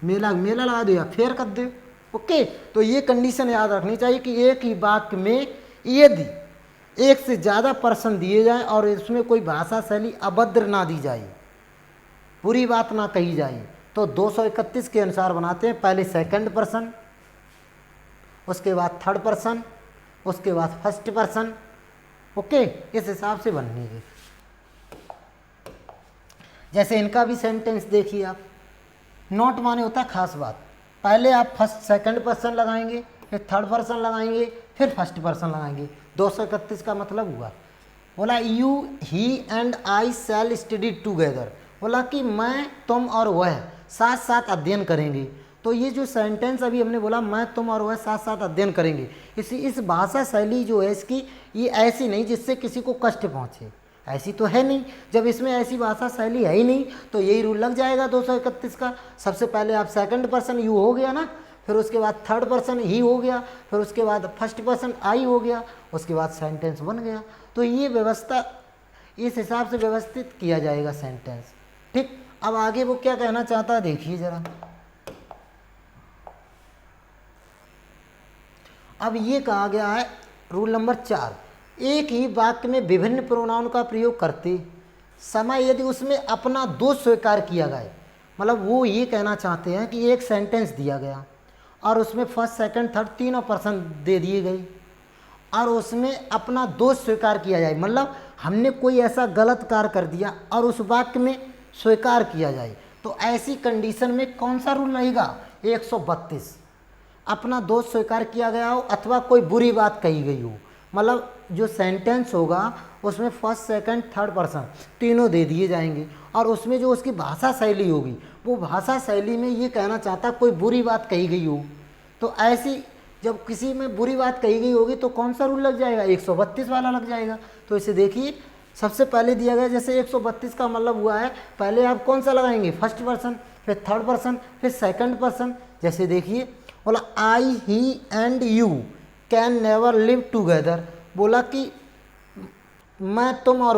मेला, मेला लगा दो या फेयर कर दो, ओके। तो ये कंडीशन याद रखनी चाहिए कि एक ही वाक्य में यदि एक से ज़्यादा पर्सन दिए जाएं और इसमें कोई भाषा शैली अभद्र ना दी जाए, बुरी बात ना कही जाए, तो 231 के अनुसार बनाते हैं। पहले सेकंड पर्सन, उसके बाद थर्ड पर्सन, उसके बाद फर्स्ट पर्सन, ओके, इस हिसाब से बनेंगे। जैसे इनका भी सेंटेंस देखिए आप, नॉट माने होता है खास बात, पहले आप फर्स्ट सेकंड पर्सन लगाएंगे, फिर थर्ड पर्सन लगाएंगे, फिर फर्स्ट पर्सन लगाएंगे। 231 का मतलब हुआ, बोला you he and I shell study together, बोला कि मैं तुम और वह साथ साथ अध्ययन करेंगे। तो ये जो सेंटेंस अभी हमने बोला मैं तुम और वह साथ साथ अध्ययन करेंगे, इस भाषा शैली जो है इसकी ये ऐसी नहीं जिससे किसी को कष्ट पहुँचे, ऐसी तो है नहीं। जब इसमें ऐसी भाषा शैली है ही नहीं तो यही रूल लग जाएगा 231 का। सबसे पहले आप सेकंड पर्सन यू हो गया ना, फिर उसके बाद थर्ड पर्सन ही हो गया, फिर उसके बाद फर्स्ट पर्सन आई हो गया, उसके बाद सेंटेंस बन गया। तो ये व्यवस्था इस हिसाब से व्यवस्थित किया जाएगा सेंटेंस, ठीक। अब आगे वो क्या कहना चाहता है देखिए जरा, अब ये कहा गया है रूल नंबर 4, एक ही वाक्य में विभिन्न प्रोनाउन का प्रयोग करते समय यदि उसमें अपना दोष स्वीकार किया गया, मतलब वो ये कहना चाहते हैं कि एक सेंटेंस दिया गया और उसमें फर्स्ट सेकंड थर्ड तीनों पर्सन दे दिए गए और उसमें अपना दोष स्वीकार किया जाए, मतलब हमने कोई ऐसा गलत कार्य कर दिया और उस वाक्य में स्वीकार किया जाए, तो ऐसी कंडीशन में कौन सा रूल रहेगा 132, अपना दोष स्वीकार किया गया हो अथवा कोई बुरी बात कही गई हो, मतलब जो सेंटेंस होगा उसमें फर्स्ट सेकंड थर्ड पर्सन तीनों दे दिए जाएंगे और उसमें जो उसकी भाषा शैली होगी वो भाषा शैली में ये कहना चाहता कोई बुरी बात कही गई हो, तो ऐसी जब किसी में बुरी बात कही गई होगी तो कौन सा रूल लग जाएगा 132 वाला लग जाएगा। तो इसे देखिए, सबसे पहले दिया गया जैसे 132 का मतलब हुआ है, पहले आप कौन सा लगाएंगे फर्स्ट पर्सन, फिर थर्ड पर्सन, फिर सेकंड पर्सन। जैसे देखिए बोला I he and you can never live together, बोला कि मैं तुम और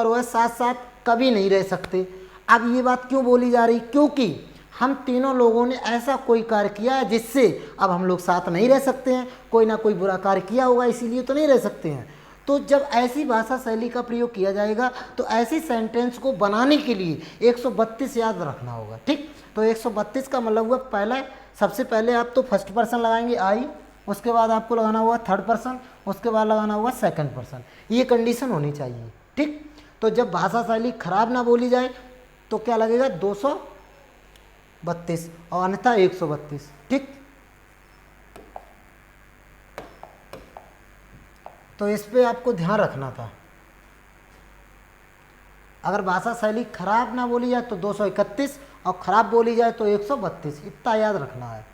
वह साथ साथ कभी नहीं रह सकते। अब ये बात क्यों बोली जा रही, क्योंकि हम तीनों लोगों ने ऐसा कोई कार्य किया है जिससे अब हम लोग साथ नहीं रह सकते हैं, कोई ना कोई बुरा कार्य किया होगा इसीलिए तो नहीं रह सकते हैं। तो जब ऐसी भाषा शैली का प्रयोग किया जाएगा तो ऐसी सेंटेंस को बनाने के लिए 132 याद रखना होगा। ठीक, तो 132 का मतलब हुआ पहला, सबसे पहले आप तो फर्स्ट पर्सन लगाएंगे आई, उसके बाद आपको लगाना हुआ थर्ड पर्सन, उसके बाद लगाना हुआ सेकंड पर्सन। ये कंडीशन होनी चाहिए। ठीक, तो जब भाषा शैली खराब ना बोली जाए तो क्या लगेगा 232 और अन्यथा 132। ठीक, तो इस पे आपको ध्यान रखना था। अगर भाषा शैली खराब ना बोली जाए तो 231 और खराब बोली जाए तो 132, इतना याद रखना है।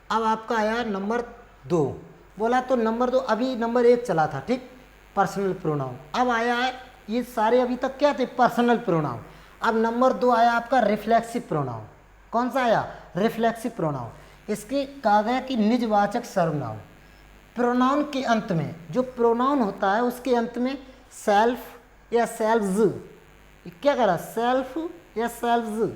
अब आपका आया नंबर 2, बोला तो नंबर 2, अभी नंबर 1 चला था। ठीक, पर्सनल प्रोनाउन। अब आया है, ये सारे अभी तक क्या थे, पर्सनल प्रोनाउन। अब नंबर 2 आया आपका रिफ्लेक्सिव प्रोनाउन। कौन सा आया, रिफ्लेक्सिव प्रोनाउन। इसके कहा गया कि निजवाचक सर्वनाम। प्रोनाउन के अंत में, जो प्रोनाउन होता है उसके अंत में सेल्फ या सेल्व्स, क्या कह रहा, सेल्फ या सेल्व्स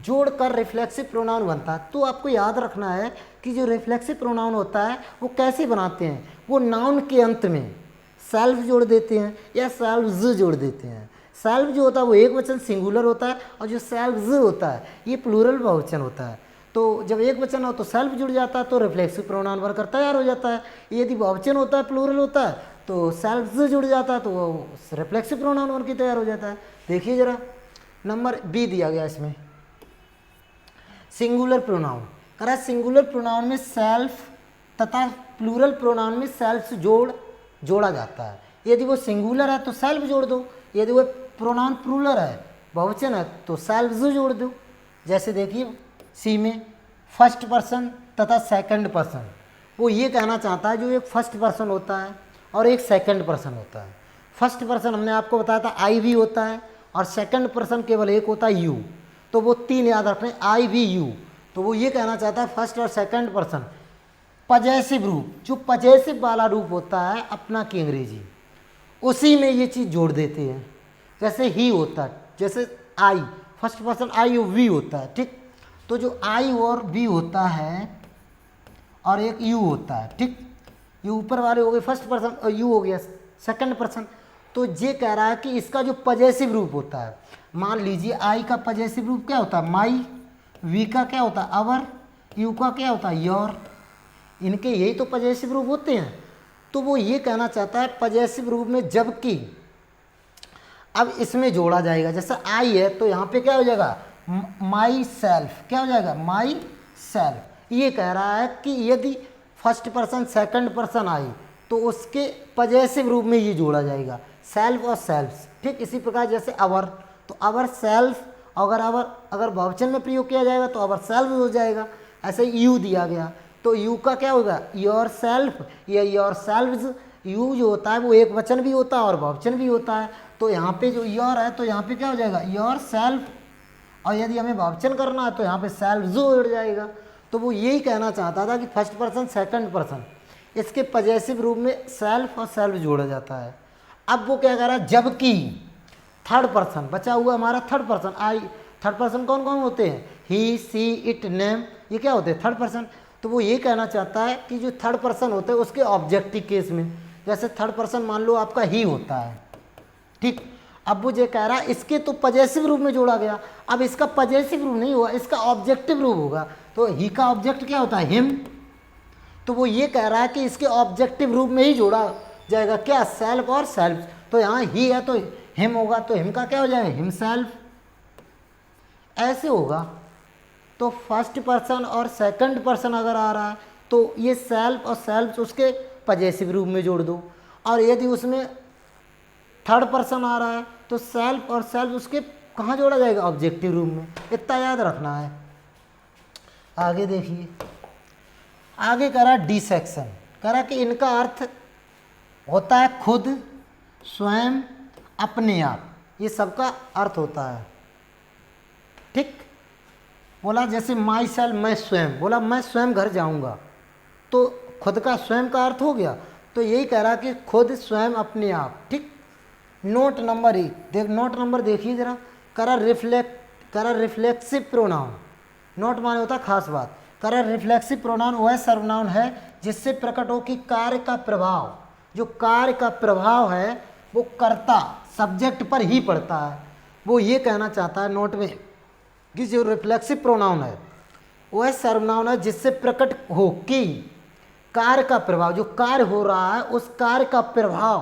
जोड़कर रिफ्लेक्सिव प्रोनाउन बनता है। तो आपको याद रखना है कि जो रिफ्लेक्सिव प्रोनाउन होता है वो कैसे बनाते हैं, वो नाउन के अंत में सेल्फ जोड़ देते हैं या सेल्व्स जोड़ देते हैं। सेल्फ जो होता है वो एक वचन सिंगुलर होता है और जो सेल्व्स होता है ये प्लूरल बहुवचन होता है। तो जब एक वचन हो तो सेल्फ जुड़ जाता है तो रिफ्लेक्सिव प्रोनाउन बनकर तैयार हो जाता है। यदि बहुवचन होता है, प्लूरल होता है, तो सेल्फ जुड़ जाता है तो वो रिफ्लेक्सिव प्रोनाउन बनकर तैयार हो जाता है। देखिए जरा, नंबर बी दिया गया इसमें सिंगुलर प्रोनाउन। करा सिंगुलर प्रोनाउन में सेल्फ तथा प्लूरल प्रोनाउन में सेल्फ जोड़ा जाता है। यदि वो सिंगुलर है तो सेल्फ जोड़ दो, यदि वो प्रोनाउन प्लूरल है, बहुवचन है, तो सेल्फ जोड़ दो। जैसे देखिए सी में फर्स्ट पर्सन तथा सेकंड पर्सन, वो ये कहना चाहता है जो एक फर्स्ट पर्सन होता है और एक सेकंड पर्सन होता है। फर्स्ट पर्सन हमने आपको बताया था आई भी होता है और सेकंड पर्सन केवल एक होता है यू, तो वो 3 याद रखने, आई भी यू। तो वो ये कहना चाहता है फर्स्ट और सेकंड पर्सन पजेसिव रूप, जो पजेसिव वाला रूप होता है अपना की अंग्रेजी, उसी में ये चीज़ जोड़ देते हैं। जैसे ही होता है, जैसे आई फर्स्ट पर्सन आई और वी होता है। ठीक, तो जो आई और वी होता है और एक यू होता है। ठीक, ये ऊपर वाले हो गए फर्स्ट पर्सन और यू हो गया सेकंड पर्सन। तो ये कह रहा है कि इसका जो पजेसिव रूप होता है, मान लीजिए आई का पजेसिव रूप क्या होता है, माई, वी का क्या होता है, अवर, यू का क्या होता है, योर। इनके यही तो पजेसिव रूप होते हैं। तो वो ये कहना चाहता है पजेसिव रूप में, जबकि अब इसमें जोड़ा जाएगा। जैसे आई है तो यहाँ पे क्या हो जाएगा, माई सेल्फ, क्या हो जाएगा, माई सेल्फ। ये कह रहा है कि यदि फर्स्ट पर्सन सेकंड पर्सन आई तो उसके पजेसिव रूप में ये जोड़ा जाएगा, सेल्फ और सेल्फ्स। ठीक, इसी प्रकार जैसे अवर, तो अवर सेल्फ, अगर बहुवचन में प्रयोग किया जाएगा तो अवर सेल्फ हो जाएगा। ऐसे यू दिया गया तो यू का क्या होगा, योर सेल्फ या योर सेल्व्स। यू जो होता है वो एक वचन भी होता है और बहुवचन भी होता है। तो यहाँ पे जो योर है तो यहाँ पे क्या हो जाएगा, योर सेल्फ, और यदि हमें बहुवचन करना है तो यहाँ पे सेल्फ जुड़ जाएगा। तो वो यही कहना चाहता था कि फर्स्ट पर्सन सेकंड पर्सन, इसके पजेसिव रूप में सेल्फ और सेल्फ जोड़ा जाता है। अब वो क्या कह रहा है, जबकि थर्ड पर्सन बचा हुआ हमारा, third person I, third person कौन कौन होते हैं, ही, सी, इट, नेम, ये क्या होते हैं, थर्ड पर्सन। तो वो ये कहना चाहता है कि जो थर्ड पर्सन होते हैं उसके ऑब्जेक्टिव केस में, जैसे थर्ड पर्सन मान लो आपका ही होता है। ठीक, अब वो ये कह रहा है इसके तो पजेसिव रूप में जोड़ा गया, अब इसका पजेसिव रूप नहीं हुआ, इसका ऑब्जेक्टिव रूप होगा। तो ही का ऑब्जेक्ट क्या होता है, हिम। तो वो ये कह रहा है कि इसके ऑब्जेक्टिव रूप में ही जोड़ा जाएगा, क्या, सेल्फ और सेल्फ। तो यहाँ ही है तो हिम होगा, तो हिम का क्या हो जाएगा, हिम सेल्फ, ऐसे होगा। तो फर्स्ट पर्सन और सेकंड पर्सन अगर आ रहा है तो ये सेल्फ और सेल्फ उसके पजेसिव रूप में जोड़ दो, और यदि उसमें थर्ड पर्सन आ रहा है तो सेल्फ और सेल्फ उसके कहाँ जोड़ा जाएगा, ऑब्जेक्टिव रूप में। इतना याद रखना है। आगे देखिए, आगे करा डी सेक्शन, करा कि इनका अर्थ होता है खुद, स्वयं, अपने आप, ये सबका अर्थ होता है। ठीक, बोला जैसे माई सेल्फ, मैं स्वयं, बोला मैं स्वयं घर जाऊंगा, तो खुद का स्वयं का अर्थ हो गया। तो यही कह रहा कि खुद, स्वयं, अपने आप। ठीक, नोट नंबर 1 देख, नोट नंबर देखिए जरा, करा कह रहा रिफ्लेक्सिव प्रोनाउन, नॉट माने होता खास बात। कह रहा रिफ्लेक्सिव प्रोनाउन वह सर्वनाउन है जिससे प्रकट हो कि कार्य का प्रभाव, जो कार्य का प्रभाव है वो कर्ता सब्जेक्ट पर ही पड़ता है। वो ये कहना चाहता है नोट में कि जो रिफ्लेक्सिव प्रोनाउन है वह सर्वनाउन है जिससे प्रकट हो कि कार्य का प्रभाव, जो कार्य हो रहा है उस कार्य का प्रभाव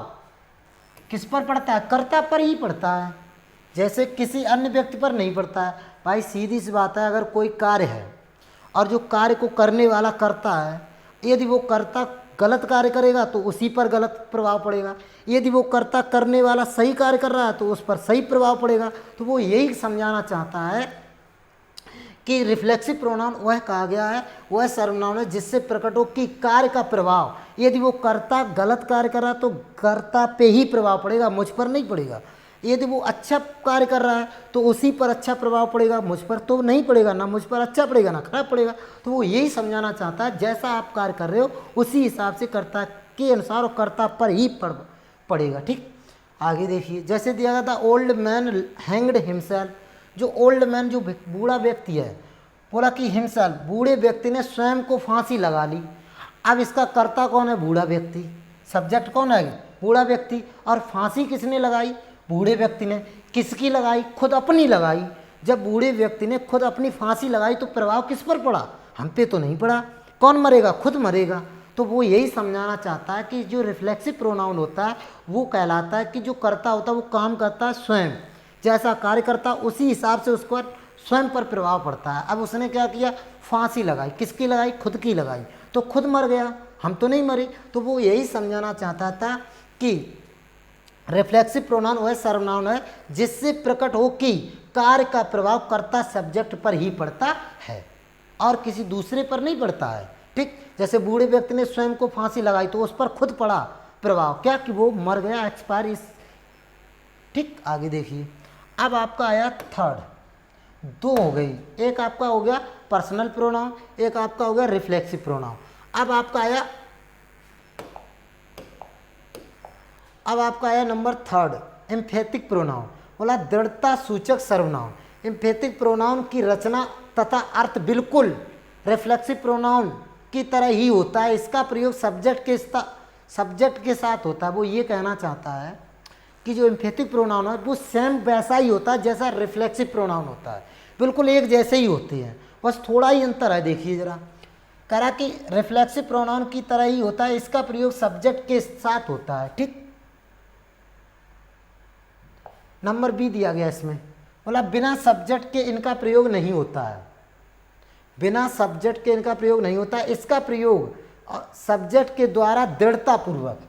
किस पर पड़ता है, कर्ता पर ही पड़ता है, जैसे किसी अन्य व्यक्ति पर नहीं पड़ता है। भाई सीधी सी बात है, अगर कोई कार्य है और जो कार्य को करने वाला कर्ता है, यदि वो कर्ता गलत कार्य करेगा तो उसी पर गलत प्रभाव पड़ेगा, यदि वो कर्ता करने वाला सही कार्य कर रहा है तो उस पर सही प्रभाव पड़ेगा। तो वो यही समझाना चाहता है कि रिफ्लेक्सिव प्रोनाउन वह कहा गया है, वह सर्वनाउन है जिससे प्रकट हो कि कार्य का प्रभाव, यदि वो कर्ता गलत कार्य कर रहा है तो कर्ता पे ही प्रभाव पड़ेगा, मुझ पर नहीं पड़ेगा। यदि वो अच्छा कार्य कर रहा है तो उसी पर अच्छा प्रभाव पड़ेगा, मुझ पर तो नहीं पड़ेगा, ना मुझ पर अच्छा पड़ेगा ना खराब पड़ेगा। तो वो यही समझाना चाहता है जैसा आप कार्य कर रहे हो उसी हिसाब से कर्ता के अनुसार और कर्ता पर ही पड़ेगा। ठीक, आगे देखिए, जैसे दिया गया था ओल्ड मैन हैंग्ड हिमसेल्फ। जो ओल्ड मैन, जो बूढ़ा व्यक्ति है, बोला कि हिमसेल्फ, बूढ़े व्यक्ति ने स्वयं को फांसी लगा ली। अब इसका कर्ता कौन है, बूढ़ा व्यक्ति, सब्जेक्ट कौन है, बूढ़ा व्यक्ति। और फांसी किसने लगाई, बूढ़े व्यक्ति ने। किसकी लगाई, खुद अपनी लगाई। जब बूढ़े व्यक्ति ने खुद अपनी फांसी लगाई तो प्रभाव किस पर पड़ा, हम पे तो नहीं पड़ा। कौन मरेगा, खुद मरेगा। तो वो यही समझाना चाहता है कि जो रिफ्लेक्सिव प्रोनाउन होता है वो कहलाता है कि जो कर्ता होता है वो काम करता है स्वयं, जैसा कार्य करता है उसी हिसाब से उसको स्वयं पर प्रभाव पड़ता है। अब उसने क्या किया, फांसी लगाई, किसकी लगाई, खुद की लगाई, तो खुद मर गया, हम तो नहीं मरे। तो वो यही समझाना चाहता था कि रिफ्लेक्सिव प्रोनाउन वह सर्वनाउन है जिससे प्रकट हो कि कार्य का प्रभाव कर्ता सब्जेक्ट पर ही पड़ता है और किसी दूसरे पर नहीं पड़ता है। ठीक, जैसे बूढ़े व्यक्ति ने स्वयं को फांसी लगाई तो उस पर खुद पड़ा प्रभाव, क्या कि वो मर गया, एक्सपायर इस। ठीक, आगे देखिए, अब आपका आया थर्ड, दो हो गई, एक आपका हो गया पर्सनल प्रोनाउन, एक आपका हो गया रिफ्लेक्सिव प्रोनाउन। अब आपका आया नंबर थर्ड, एम्फेथिक प्रोनाउन। बोला दृढ़ता सूचक सर्वनाउन। एम्फेथिक प्रोनाउन की रचना तथा अर्थ बिल्कुल रिफ्लेक्सिव प्रोनाउन की तरह ही होता है। इसका प्रयोग सब्जेक्ट के साथ होता है। वो ये कहना चाहता है कि जो एम्फेथिक प्रोनाउन है वो सेम वैसा ही होता है जैसा रिफ्लेक्सिव प्रोनाउन होता है, बिल्कुल एक जैसे ही होते हैं, बस थोड़ा ही अंतर है। देखिए जरा, कह रहा कि रिफ्लेक्सिव प्रोनाउन की तरह ही होता है, इसका प्रयोग सब्जेक्ट के साथ होता है। ठीक, नंबर बी दिया गया इसमें, बोला बिना सब्जेक्ट के इनका प्रयोग नहीं होता है, बिना सब्जेक्ट के इनका प्रयोग नहीं होता है। इसका प्रयोग सब्जेक्ट के द्वारा दृढ़तापूर्वक,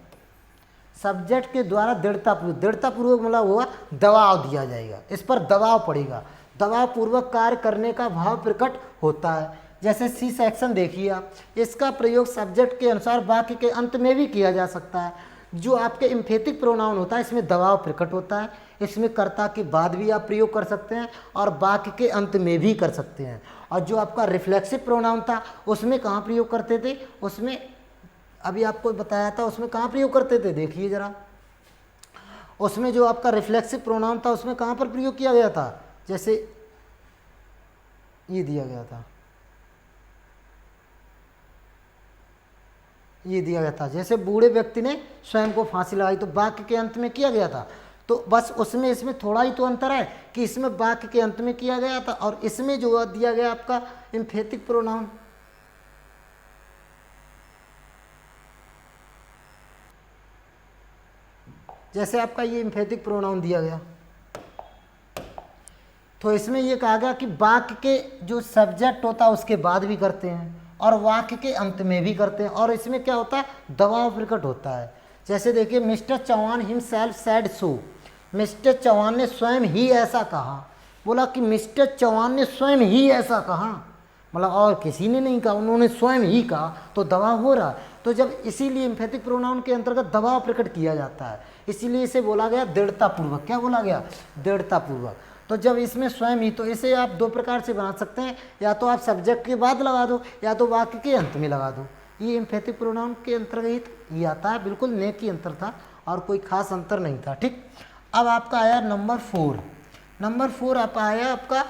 सब्जेक्ट के द्वारा दृढ़तापूर्वक मतलब हुआ दबाव दिया जाएगा, इस पर दबाव पड़ेगा, दबाव पूर्वक कार्य करने का भाव प्रकट होता है। जैसे सी सेक्शन देखिए आप, इसका प्रयोग सब्जेक्ट के अनुसार वाक्य के अंत में भी किया जा सकता है। जो आपके एम्फेथिक प्रोनाउन होता है इसमें दबाव प्रकट होता है, इसमें कर्ता के बाद भी आप प्रयोग कर सकते हैं और वाक्य के अंत में भी कर सकते हैं। और जो आपका रिफ्लेक्सिव प्रोनाउन था उसमें कहाँ प्रयोग करते थे, उसमें अभी आपको बताया था, उसमें कहाँ प्रयोग करते थे, देखिए जरा, उसमें जो आपका रिफ्लेक्सिव प्रोनाउन था उसमें कहाँ पर प्रयोग किया गया था, जैसे ये दिया गया था, ये दिया गया था, जैसे बूढ़े व्यक्ति ने स्वयं को फांसी लगाई तो वाक्य के अंत में किया गया था। तो बस उसमें इसमें थोड़ा ही तो अंतर है कि इसमें वाक्य के अंत में किया गया था और इसमें जो दिया गया आपका एम्फेथिक प्रोनाउन, जैसे आपका ये एम्फेथिक प्रोनाउन दिया गया तो इसमें ये कहा गया कि वाक्य के जो सब्जेक्ट होता है उसके बाद भी करते हैं और वाक्य के अंत में भी करते हैं, और इसमें क्या होता है, दबाव प्रकट होता है। जैसे देखिए, Mister Chauhan himself said so, Mister Chauhan ने स्वयं ही ऐसा कहा। बोला कि मिस्टर चौहान ने स्वयं ही ऐसा कहा, मतलब और किसी ने नहीं कहा, उन्होंने स्वयं ही कहा, तो दबाव हो रहा है। तो जब इसीलिए एम्फेथिक प्रोनाउन के अंतर्गत दबाव प्रकट किया जाता है, इसीलिए इसे बोला गया दृढ़तापूर्वक। क्या बोला गया, दृढ़तापूर्वक। तो जब इसमें स्वयं ही, तो इसे आप दो प्रकार से बना सकते हैं, या तो आप सब्जेक्ट के बाद लगा दो या तो वाक्य के अंत में लगा दो। ये एम्फेथिक प्रोनाउन के अंतर्गत ये आता है, बिल्कुल नेक ही अंतर था और कोई खास अंतर नहीं था। ठीक, अब आपका आया नंबर 4, नंबर 4 आप आया आपका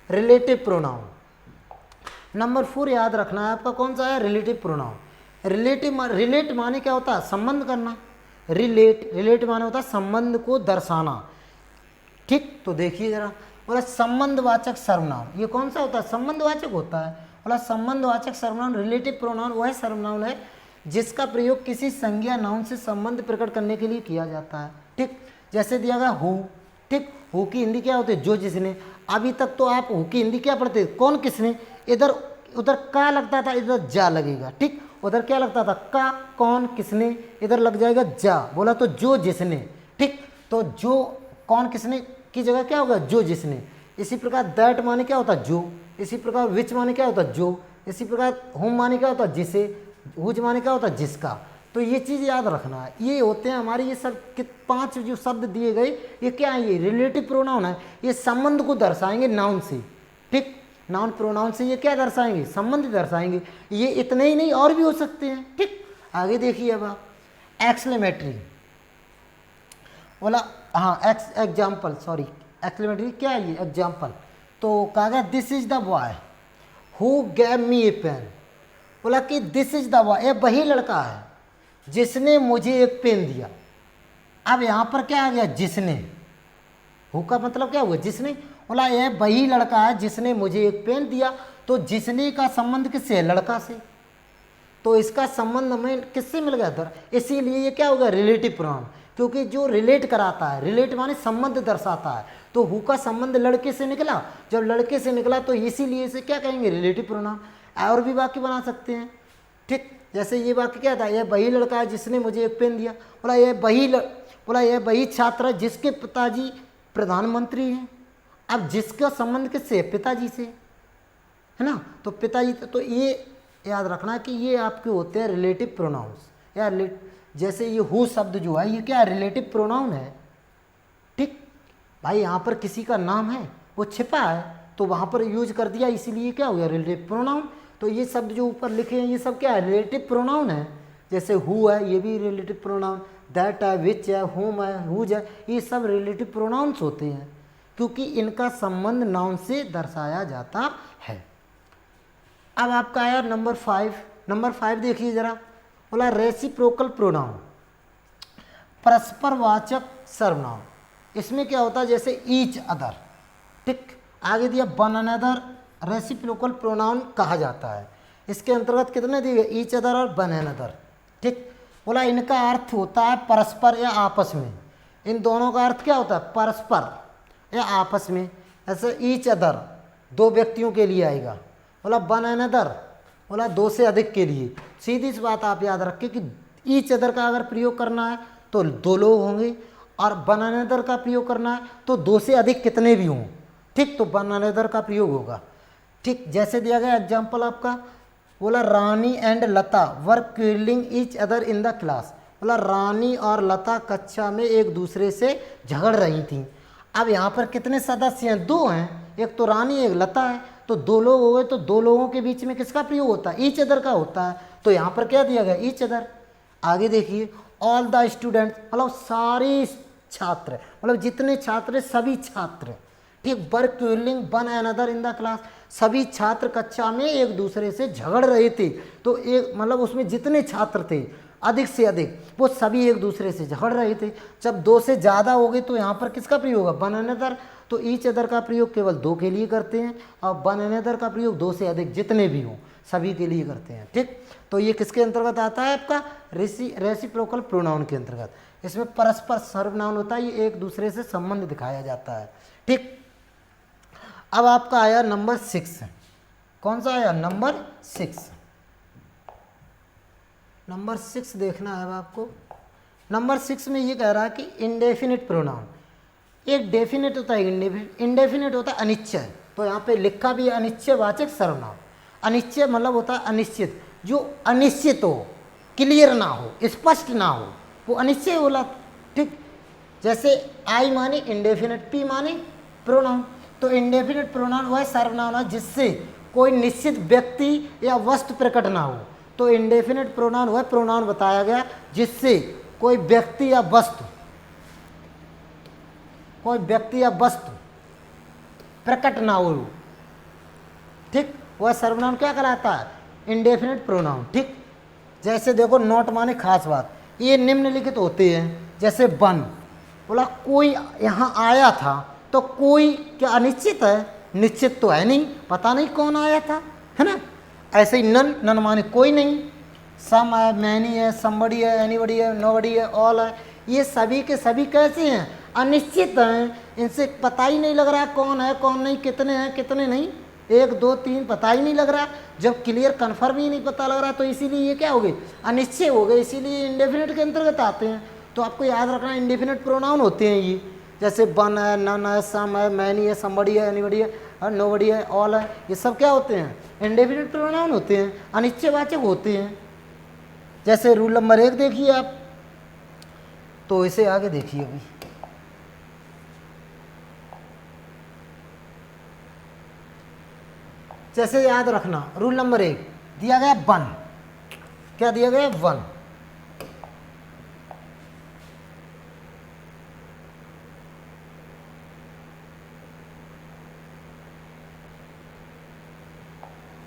रिलेटिव प्रोनाउन। नंबर 4 याद रखना है आपका, कौन सा है? Relative pronoun. रिलेट माने क्या होता है? संबंध करना। रिलेट माने होता है संबंध को दर्शाना। ठीक, तो देखिए जरा, बोला संबंधवाचक सर्वनाम, ये कौन सा होता है? संबंधवाचक होता है। बोला संबंधवाचक सर्वनाम रिलेटिव प्रोनाउन वह सर्वनाम है जिसका प्रयोग किसी संज्ञा नाउन से संबंध प्रकट करने के लिए किया जाता है। ठीक, जैसे दिया गया हु। ठीक, हु की हिंदी क्या होती है? जो जिसने। अभी तक तो आप हु की हिंदी क्या पढ़ते? कौन किसने। इधर उधर का लगता था, इधर जा लगेगा। ठीक, उधर क्या लगता था? का, कौन, किसने, इधर लग जाएगा जा। बोला तो जो जिसने। ठीक, तो जो कौन किसने की जगह क्या होगा? जो जिसने। इसी प्रकार दैट माने क्या होता है? जो। इसी प्रकार विच माने क्या होता है? जो। इसी प्रकार हुम माने क्या होता है? जिसे। हुज माने क्या होता है? जिसका। तो ये चीज़ याद रखना है। ये होते हैं हमारे ये सब 5 जो शब्द दिए गए, ये क्या है? ये रिलेटिव प्रोनाउन है। ये संबंध को दर्शाएंगे नाउन से। ठीक, नाउन प्रोनाउन से ये क्या दर्शाएंगे? संबंध दर्शाएंगे। ये इतने ही नहीं, और भी हो सकते हैं। ठीक, आगे देखिए अब आप एक्सक्लेमेटरी। बोला हाँ एग्जाम्पल, सॉरी एक्सक्लेमेटरी क्या है? ये एग्जाम्पल। तो कहा गया this is the boy who gave me a pen. बोला कि दिस इज द बॉय, ये वही लड़का है जिसने मुझे एक पेन दिया। अब यहाँ पर क्या आ गया? जिसने। हु का मतलब क्या हुआ? जिसने। बोला ये वही लड़का है जिसने मुझे एक पेन दिया। तो जिसने का संबंध किससे है? लड़का से। तो इसका संबंध हमें किससे मिल गया? दर। इसीलिए ये क्या होगा? रिलेटिव प्रोनाउन, क्योंकि जो रिलेट कराता है, रिलेट माने संबंध दर्शाता है। तो हु का संबंध लड़के से निकला। जब लड़के से निकला तो इसीलिए इसे क्या कहेंगे? Relative pronoun. और भी वाक्य बना सकते हैं। ठीक, जैसे ये वाक्य क्या था? यह वही लड़का है जिसने मुझे एक पेन दिया। बोला यह वही छात्र है जिसके पिताजी प्रधानमंत्री हैं। अब जिसका संबंध किससे? पिताजी से, है ना। तो पिताजी, तो ये याद रखना कि ये आपके होते हैं रिलेटिव प्रोनाउंस। या जैसे ये हु शब्द जो है, ये क्या है? रिलेटिव प्रोनाउन है। ठीक भाई, यहाँ पर किसी का नाम है, वो छिपा है, तो वहाँ पर यूज कर दिया, इसीलिए क्या हो गया? Relative pronoun. तो ये शब्द जो ऊपर लिखे हैं, ये सब क्या है? रिलेटिव प्रोनाउन है। जैसे हु है, ये भी रिलेटिव प्रोनाउन। दैट है, विच है, होम है, हुज है, ये सब रिलेटिव प्रोनाउंस होते हैं, क्योंकि इनका संबंध नाउन से दर्शाया जाता है। अब आपका आया नंबर 5। नंबर 5 देखिए जरा। बोला रेसिप्रोकल प्रोनाउन, परस्परवाचक सर्वनाम। इसमें क्या होता है? जैसे ईच अदर। ठीक, आगे दिया वन अनदर, रेसिप्रोकल प्रोनाउन कहा जाता है। इसके अंतर्गत कितने दिए? ईच अदर और वन अनदर। ठीक, बोला इनका अर्थ होता है परस्पर या आपस में। इन दोनों का अर्थ क्या होता है? परस्पर या आपस में। ऐसे ईच अदर 2 व्यक्तियों के लिए आएगा। बोला वन अनदर, बोला 2 से अधिक के लिए। सीधी सी बात आप याद रखें कि ईच अदर का अगर प्रयोग करना है तो 2 लोग होंगे, और वन अनदर का प्रयोग करना है तो 2 से अधिक कितने भी हों। ठीक, तो वन अनदर का प्रयोग होगा। ठीक, जैसे दिया गया एग्जाम्पल आपका। बोला Rani and Lata were quarrelling each other in the class. बोला रानी और लता कक्षा में एक दूसरे से झगड़ रही थी। अब यहाँ पर कितने सदस्य हैं? 2 हैं, एक तो रानी एक लता है, तो 2 लोग हो गए। तो 2 लोगों के बीच में किसका प्रयोग होता है? ईच अदर का होता है। तो यहाँ पर क्या दिया गया? Each other. आगे देखिए ऑल द स्टूडेंट्स, मतलब सारे छात्र, मतलब जितने छात्र, सभी छात्र। ठीक, were quarrelling one another in the class, सभी छात्र कक्षा में एक दूसरे से झगड़ रहे थे। तो एक मतलब उसमें जितने छात्र थे अधिक से अधिक, वो सभी एक दूसरे से झगड़ रहे थे। जब 2 से ज़्यादा हो गए तो यहाँ पर किसका प्रयोग होगा? One another. तो ईच अदर का प्रयोग केवल 2 के लिए करते हैं, और वन अनदर का प्रयोग 2 से अधिक जितने भी हों सभी के लिए करते हैं। ठीक, तो ये किसके अंतर्गत आता है? आपका रेसिप्रोकल प्रोनाउन के अंतर्गत। इसमें परस्पर सर्वनाउन होता है, ये एक दूसरे से संबंध दिखाया जाता है। ठीक, अब आपका आया नंबर 6। कौन सा आया? नंबर 6। नंबर 6 देखना है आपको। नंबर 6 में ये कह रहा है कि इंडेफिनिट प्रोनाउन। एक डेफिनेट होता है, इंडेफिनिट होता है अनिश्चय। तो यहाँ पे लिखा भी है अनिश्चयवाचक सर्वनाम। अनिश्चय मतलब होता है अनिश्चित, जो अनिश्चित हो, क्लियर ना हो, स्पष्ट ना हो, वो अनिश्चय बोला। ठीक, जैसे आई माने इंडेफिनिट, पी माने प्रोनाउन। तो इंडेफिनिट प्रोनाउन वह सर्वनाम है जिससे कोई निश्चित व्यक्ति या वस्तु प्रकट ना हो। तो इंडेफिनिट प्रोनाउन वह प्रोनाउन बताया गया जिससे कोई व्यक्ति या वस्तु प्रकट ना हो, ठीक, वह सर्वनाउन क्या कहलाता है? Indefinite pronoun. ठीक, जैसे देखो नॉट माने खास बात, ये निम्नलिखित होते हैं। जैसे बन, बोला कोई यहाँ आया था, तो कोई क्या अनिश्चित है? निश्चित तो है नहीं, पता नहीं कौन आया था, है ना। ऐसे ही नन, नन माने कोई नहीं। सम है, मैनी है, समबडी है, एनीबडी है, नोबडी है, ऑल है, ये सभी के सभी कैसे हैं? अनिश्चित हैं। इनसे पता ही नहीं लग रहा कौन है कौन नहीं, कितने हैं कितने नहीं, 1 2 3 पता ही नहीं लग रहा। जब क्लियर कन्फर्म ही नहीं पता लग रहा तो इसीलिए ये क्या हो गए? अनिश्चय हो गए, इसीलिए इंडेफिनिट के अंतर्गत आते हैं। तो आपको याद रखना इंडेफिनिट प्रोनाउन होते हैं ये। जैसे बन है, नन है, सम है, मैनी है, समबडी है, एनीबडी है और नोबडी है, ऑल है, ये सब क्या होते हैं? इंडेफिनिट प्रोनाउन होते हैं, अनिश्चयवाचक होते हैं। जैसे रूल नंबर 1 देखिए आप, तो इसे आगे देखिए अभी। जैसे याद रखना रूल नंबर 1 दिया गया वन, क्या दिया गया? वन।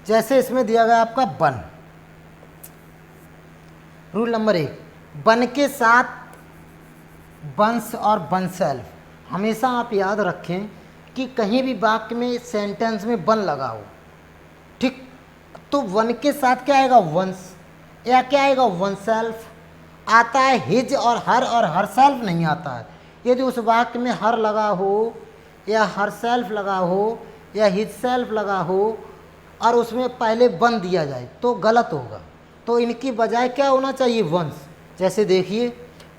जैसे इसमें दिया गया आपका वन, रूल नंबर 1, वन के साथ वंस और वनसेल्फ। हमेशा आप याद रखें कि कहीं भी वाक्य में सेंटेंस में वन लगा हो, ठीक, तो वन के साथ क्या आएगा? वंस, या क्या आएगा? वनसेल्फ आता है। हिज और हर सेल्फ नहीं आता है। यदि उस वाक्य में हर लगा हो या हर सेल्फ लगा हो या हिज सेल्फ लगा हो और उसमें पहले वन दिया जाए तो गलत होगा। तो इनकी बजाय क्या होना चाहिए? वंस। जैसे देखिए,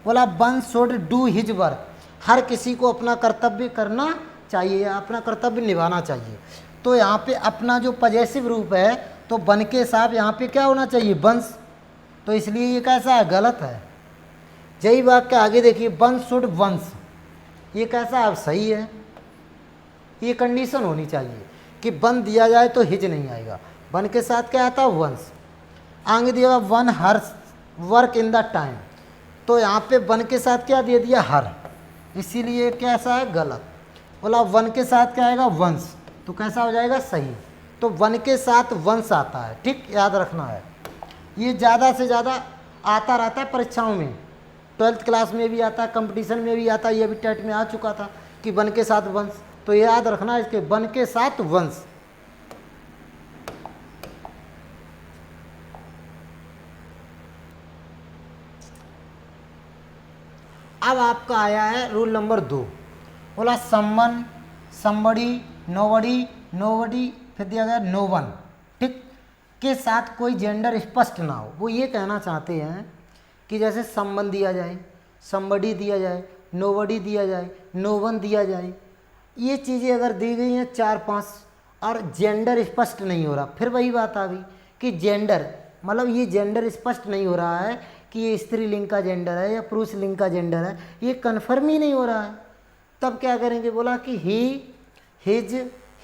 बोला one should do his work, हर किसी को अपना कर्तव्य करना चाहिए या अपना कर्तव्य निभाना चाहिए। तो यहाँ पे अपना जो पॉजेसिव रूप है, तो वन के साथ यहाँ पे क्या होना चाहिए? वंस। तो इसलिए ये कैसा है? गलत है। यही वाक्य आगे देखिए, वन शुड वंस, ये कैसा है? सही है। ये कंडीशन होनी चाहिए कि वन दिया जाए तो हिज नहीं आएगा, वन के साथ क्या आता है? वंस। आगे दिया one her work in the time, तो यहाँ पे वन के साथ क्या दे दिया? हर, इसीलिए कैसा है? गलत। बोला वन के साथ क्या आएगा? वंस, तो कैसा हो जाएगा? सही। तो वन के साथ वंस आता है, ठीक, याद रखना है। ये ज़्यादा से ज़्यादा आता रहता है परीक्षाओं में, 12th क्लास में भी आता है, कंपटीशन में भी आता है, ये भी टेट में आ चुका था कि वन के साथ वंस। तो ये याद रखना है इसके, वन के साथ वंस। अब आपका आया है रूल नंबर 2, बोला समवन, समबडी, नोबडी, नोबडी, फिर दिया गया नो वन, ठीक, के साथ कोई जेंडर स्पष्ट ना हो। वो ये कहना चाहते हैं कि जैसे समवन दिया जाए, समबडी दिया जाए, नोबडी दिया जाए, नो वन दिया जाए, ये चीज़ें अगर दी गई हैं 4-5 और जेंडर स्पष्ट नहीं हो रहा, फिर वही बात आ गई कि जेंडर मतलब ये जेंडर स्पष्ट नहीं हो रहा है कि ये स्त्रीलिंग का जेंडर है या पुरुष लिंग का जेंडर है, ये कन्फर्म ही नहीं हो रहा है। तब क्या करेंगे? बोला कि ही, हिज,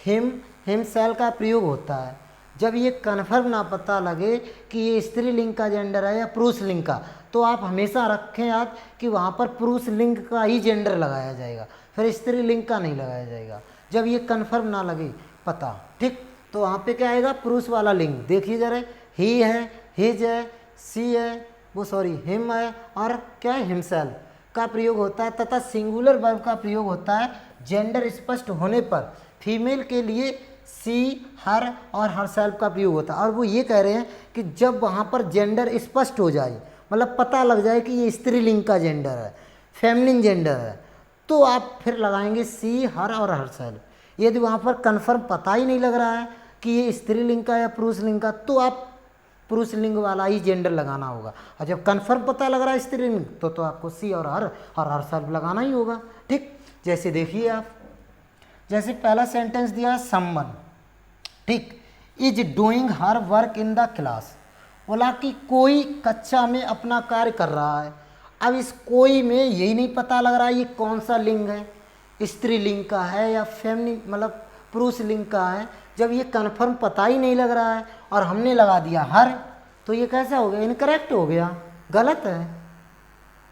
हिम, हिमसेल्फ का प्रयोग होता है जब ये कन्फर्म ना पता लगे कि ये स्त्रीलिंग का जेंडर है या पुरुष लिंग का। तो आप हमेशा रखें याद कि वहाँ पर पुरुष लिंग का ही जेंडर लगाया जाएगा, फिर स्त्रीलिंग का नहीं लगाया जाएगा जब ये कन्फर्म ना लगे पता, ठीक। तो वहाँ पे क्या आएगा? पुरुष वाला लिंग। देखिए जरा, ही है, हिज है, सी है, वो सॉरी हिम है, और क्या है? हिमसेल्फ का प्रयोग होता है तथा सिंगुलर वर्ब का प्रयोग होता है जेंडर स्पष्ट होने पर। फीमेल के लिए सी, हर और हर सेल्फ का प्रयोग होता है। और वो ये कह रहे हैं कि जब वहाँ पर जेंडर स्पष्ट हो जाए, मतलब पता लग जाए कि ये स्त्रीलिंग का जेंडर है, फेमिनिन जेंडर है, तो आप फिर लगाएंगे सी, हर और हर सेल्फ। यदि वहाँ पर कन्फर्म पता ही नहीं लग रहा है कि ये स्त्रीलिंग का या पुरुष लिंग का, तो आप पुरुष लिंग वाला ही जेंडर लगाना होगा। और जब कन्फर्म पता लग रहा है स्त्रीलिंग तो आपको सी और हर सेल्फ लगाना ही होगा, ठीक। जैसे देखिए आप, जैसे पहला सेंटेंस दिया है समवन, ठीक, is doing her work in the class. बोला कि कोई कक्षा में अपना कार्य कर रहा है। अब इस कोई में यही नहीं पता लग रहा है ये कौन सा लिंग है, स्त्रीलिंग का है या फेमिनिन मतलब पुरुष लिंग का है। जब ये कन्फर्म पता ही नहीं लग रहा है और हमने लगा दिया हर, तो ये कैसा हो गया? इनकरेक्ट हो गया, गलत है।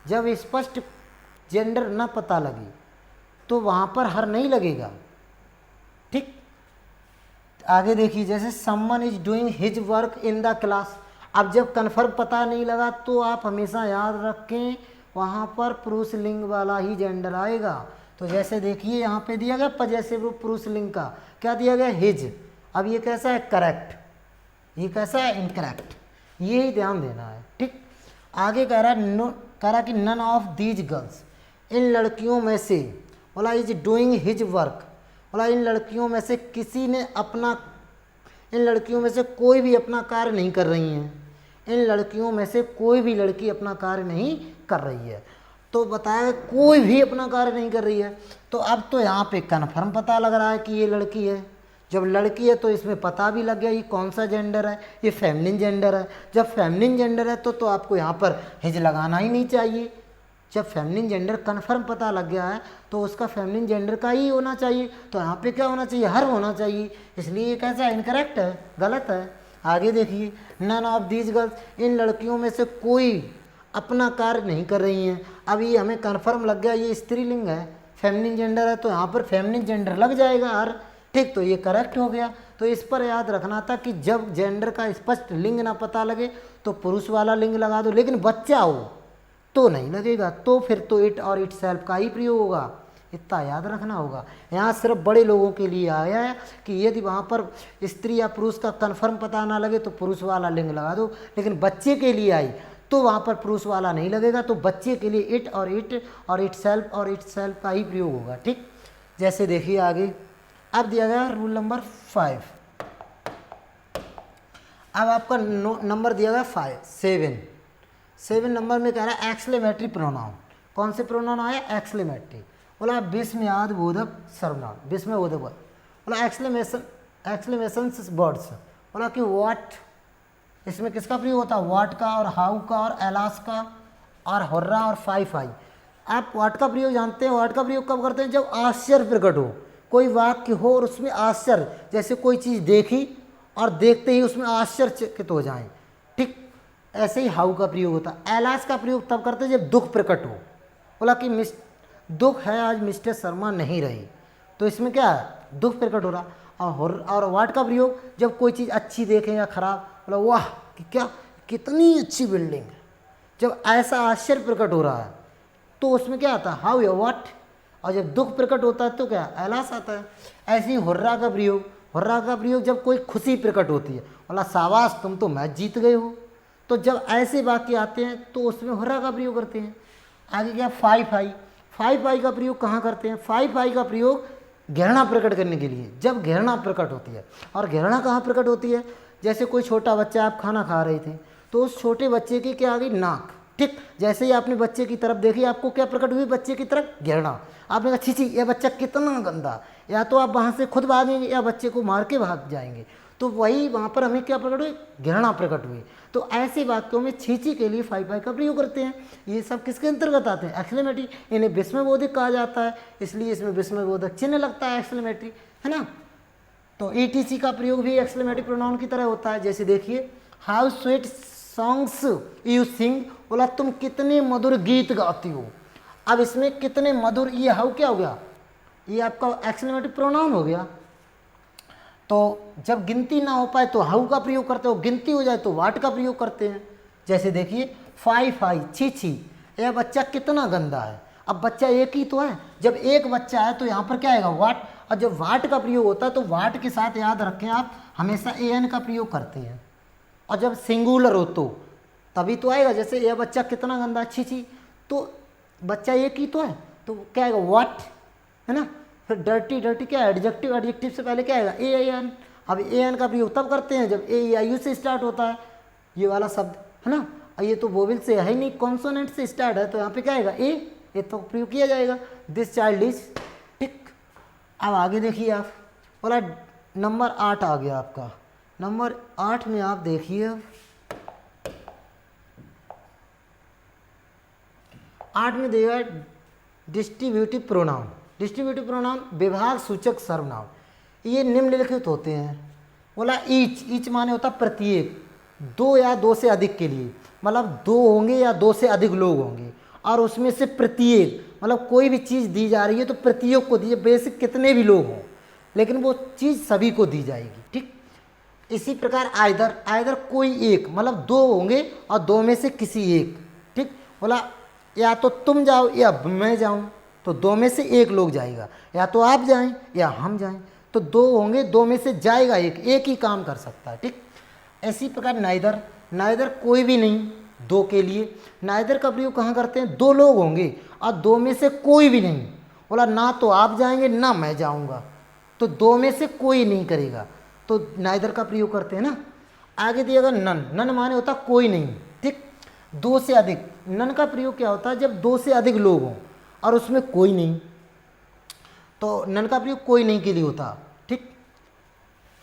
जब स्पष्ट जेंडर न पता लगे तो वहाँ पर हर नहीं लगेगा, ठीक। आगे देखिए, जैसे someone is doing his work in the class. अब जब कन्फर्म पता नहीं लगा तो आप हमेशा याद रखें वहाँ पर पुरुष लिंग वाला ही जेंडर आएगा। तो जैसे देखिए यहाँ पे दिया गया पजेसिव रूप पुरुष लिंग का, क्या दिया गया, हिज। अब ये कैसा है, करेक्ट, ये कैसा है, इनकरेक्ट, ये ही ध्यान देना है, ठीक। आगे कह रहा कि नन ऑफ दीज गर्ल्स, इन लड़कियों में से, बोला इज डूइंग हिज वर्क, बोला इन लड़कियों में से किसी ने अपना, इन लड़कियों में से कोई भी अपना कार्य नहीं कर रही हैं, इन लड़कियों में से कोई भी लड़की अपना कार्य नहीं कर रही है। तो बताया कोई भी अपना कार्य नहीं कर रही है, तो अब तो यहाँ पे कन्फर्म पता लग रहा है कि ये लड़की है। जब लड़की है तो इसमें पता भी लग गया ये कौन सा जेंडर है, ये फेमिनिन जेंडर है। जब फेमिनिन जेंडर है तो आपको यहाँ पर हिज लगाना ही नहीं चाहिए। जब फेमिनिन जेंडर कन्फर्म पता लग गया है तो उसका फेमिनिन जेंडर का ही होना चाहिए। तो यहाँ पे क्या होना चाहिए, हर होना चाहिए, इसलिए ये कैसा इनकरेक्ट है, गलत है। आगे देखिए, नन ऑफ दीज गर्ल्स, इन लड़कियों में से कोई अपना कार्य नहीं कर रही हैं। अब ये हमें कन्फर्म लग गया ये स्त्रीलिंग है, फेमिनिन जेंडर है, तो यहाँ पर फेमिनिन जेंडर लग जाएगा हर, ठीक। तो ये करेक्ट हो गया। तो इस पर याद रखना था कि जब जेंडर का स्पष्ट लिंग ना पता लगे तो पुरुष वाला लिंग लगा दो, लेकिन बच्चा हो तो नहीं लगेगा, तो फिर तो इट और इट सेल्फ का ही प्रयोग होगा, इतना याद रखना होगा। यहाँ सिर्फ बड़े लोगों के लिए आया है कि यदि वहाँ पर स्त्री या पुरुष का कन्फर्म पता ना लगे तो पुरुष वाला लिंग लगा दो, लेकिन बच्चे के लिए आई तो वहाँ पर पुरुष वाला नहीं लगेगा, तो बच्चे के लिए इट और इट सेल्फ का ही प्रयोग होगा, ठीक। जैसे देखिए आगे, अब दिया गया रूल नंबर 5। अब आपका नंबर दिया गया 7 नंबर में कह रहा है एक्सक्लेमेटरी प्रोनाउन। कौन से प्रोनाउन आया, एक्सक्लेमेटरी। बोला विस्मयादिबोधक सर्वनाम, विस्मयबोधक वर्ड। बोला एक्सक्लेमेशन वर्ड्स, बोला कि व्हाट, इसमें किसका प्रयोग होता है, व्हाट का और हाउ का और एलास का और हुर्रा और फाई। आप व्हाट का प्रयोग जानते हैं, व्हाट का प्रयोग कब करते हैं, जब आश्चर्य प्रकट हो, कोई वाक्य हो और उसमें आश्चर्य, जैसे कोई चीज़ देखी और देखते ही उसमें आश्चर्यचकित हो जाएं, ठीक। ऐसे ही हाउ का प्रयोग होता है। एलास का प्रयोग तब करते हैं जब दुख प्रकट हो। बोला कि दुख है आज मिस्टर शर्मा नहीं रही, तो इसमें क्या है, दुख प्रकट हो रहा। और व्हाट का प्रयोग जब कोई चीज़ अच्छी देखें या खराब, बोला वाह कि क्या कितनी अच्छी बिल्डिंग है, जब ऐसा आश्चर्य प्रकट हो रहा है तो उसमें क्या आता है, हाउ या व्हाट। और जब दुख प्रकट होता है तो क्या, एलास आता है। ऐसे ही हुर्रा का प्रयोग जब कोई खुशी प्रकट होती है, बोला शाबाश तुम तो मैच जीत गए हो। तो जब ऐसे वाक्य आते हैं तो उसमें हुर्रा का प्रयोग करते हैं। आगे क्या, फाई का प्रयोग कहाँ करते हैं, फाई का प्रयोग घृणा प्रकट करने के लिए, जब घृणा प्रकट होती है। और घृणा कहाँ प्रकट होती है, जैसे कोई छोटा बच्चा, आप खाना खा रहे थे तो उस छोटे बच्चे की क्या आ गई, नाक, ठीक। जैसे ही आपने बच्चे की तरफ देखी, आपको क्या प्रकट हुई, बच्चे की तरफ घृणा। आपने कहा छी ये बच्चा कितना गंदा, या तो आप वहाँ से खुद भागेंगे या बच्चे को मार के भाग जाएंगे। तो वही वहाँ पर हमें क्या प्रकट हुई, घृणा प्रकट हुई। तो ऐसे वाक्यों में छींची के लिए फाई का प्रयोग करते हैं। ये सब किसके अंतर्गत आते हैं, एक्सक्लेमेटरी। इन्हें विस्मयबोधक कहा जाता है, इसलिए इसमें विस्मयबोधक चिन्ह लगता है, एक्सक्लेमेटरी, है ना। तो ETC का प्रयोग भी एक्सक्लेमेटरी प्रोनाउन की तरह होता है। जैसे देखिए, how sweet songs you sing, बोला तुम कितने मधुर गीत गाती हो। अब इसमें कितने मधुर, ये हाउ क्या हो गया, ये आपका एक्सक्लेमेटरी प्रोनाउन हो गया। तो जब गिनती ना हो पाए तो हाउ का प्रयोग करते हो, गिनती हो जाए तो व्हाट का प्रयोग करते हैं। जैसे देखिए, फाई छी, यह बच्चा कितना गंदा है। अब बच्चा एक ही तो है, जब एक बच्चा है तो यहाँ पर क्या आएगा, व्हाट। और जब व्हाट का प्रयोग होता है तो व्हाट के साथ याद रखें आप हमेशा an का प्रयोग करते हैं। और जब सिंगुलर हो तो तभी तो आएगा, जैसे यह बच्चा कितना गंदा है, छी, तो बच्चा एक ही तो है, तो क्या आएगा, व्हाट, है ना। फिर डर्टी क्या है, एडजेक्टिव से पहले क्या आएगा, an। अब an का प्रयोग तब करते हैं जब AEIU से स्टार्ट होता है, ये वाला शब्द, है ना। ये तो वोवेल से है ही नहीं, कॉन्सोनेंट से स्टार्ट है, तो यहाँ पे क्या आएगा, ये तो प्रयोग किया जाएगा, दिस चाइल्ड इज, ठीक। अब आगे देखिए आप, बोला नंबर 8 आ गया आपका। नंबर 8 में आप देखिए, 8 में देगा डिस्ट्रीब्यूटिव प्रोनाउन विभाग सूचक सर्वनाम। ये निम्नलिखित होते हैं। बोला ईच माने होता प्रत्येक, 2 या 2 से अधिक के लिए, मतलब 2 होंगे या 2 से अधिक लोग होंगे, और उसमें से प्रत्येक मतलब कोई भी चीज़ दी जा रही है तो प्रत्येक को दीजिए, बेसिक कितने भी लोग हों, लेकिन वो चीज़ सभी को दी जाएगी। ठीक, इसी प्रकार आइदर, आइदर कोई एक, मतलब दो होंगे और दो में से किसी एक। ठीक, बोला या तो तुम जाओ या मैं जाऊं, तो दो में से एक लोग जाएगा, या तो आप जाएं या हम जाएं, तो दो होंगे, दो में से जाएगा एक ही काम कर सकता है। ठीक, इसी प्रकार नाइदर, नाइदर कोई भी नहीं दो के लिए। नाइदर का प्रयोग कहाँ करते हैं? दो लोग होंगे और दो में से कोई भी नहीं, बोला ना तो आप जाएंगे ना मैं जाऊंगा, तो दो में से कोई नहीं करेगा, तो नाइदर का प्रयोग करते हैं ना। आगे दिएगा नन, नन माने होता कोई नहीं। ठीक, दो से अधिक, नन का प्रयोग क्या होता है? जब दो से अधिक लोग हों और उसमें कोई नहीं, तो नन का प्रयोग कोई नहीं के लिए होता। ठीक,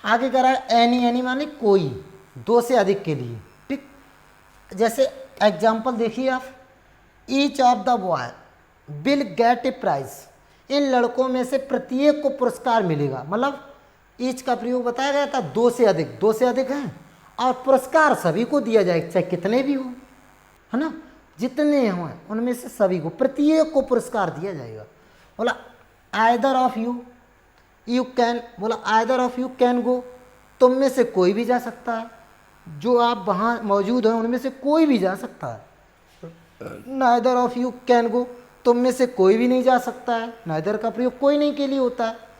आगे कह रहा है एनी, एनी माने कोई, दो से अधिक के लिए। ठीक, जैसे एग्जाम्पल देखिए आप, each of the boy will get a prize, इन लड़कों में से प्रत्येक को पुरस्कार मिलेगा। मतलब ईच का प्रयोग बताया गया था दो से अधिक, दो से अधिक हैं और पुरस्कार सभी को दिया जाएगा, चाहे कितने भी हो, है ना, जितने हों उनमें से सभी को, प्रत्येक को पुरस्कार दिया जाएगा। बोला either of you, you can, बोला either of you can go, तुम में से कोई भी जा सकता है, जो आप वहाँ मौजूद हैं उनमें से कोई भी जा सकता है। Neither of you can go, तुम में से कोई भी नहीं जा सकता है, नाइदर का प्रयोग कोई नहीं के लिए होता है।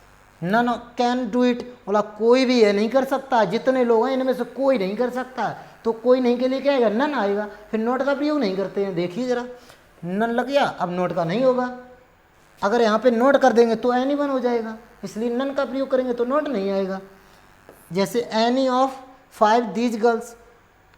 नन कैन डू इट, बोला कोई भी ये नहीं कर सकता, जितने लोग हैं इनमें से कोई नहीं कर सकता है, तो कोई नहीं के लिए क्या आएगा? नन आएगा। फिर नोट का प्रयोग नहीं करते हैं, देखिए जरा, नन लग गया, अब नोट का नहीं होगा। अगर यहाँ पे नोट कर देंगे तो एनी वन हो जाएगा, इसलिए नन का प्रयोग करेंगे तो नोट नहीं आएगा। जैसे any of 5 these girls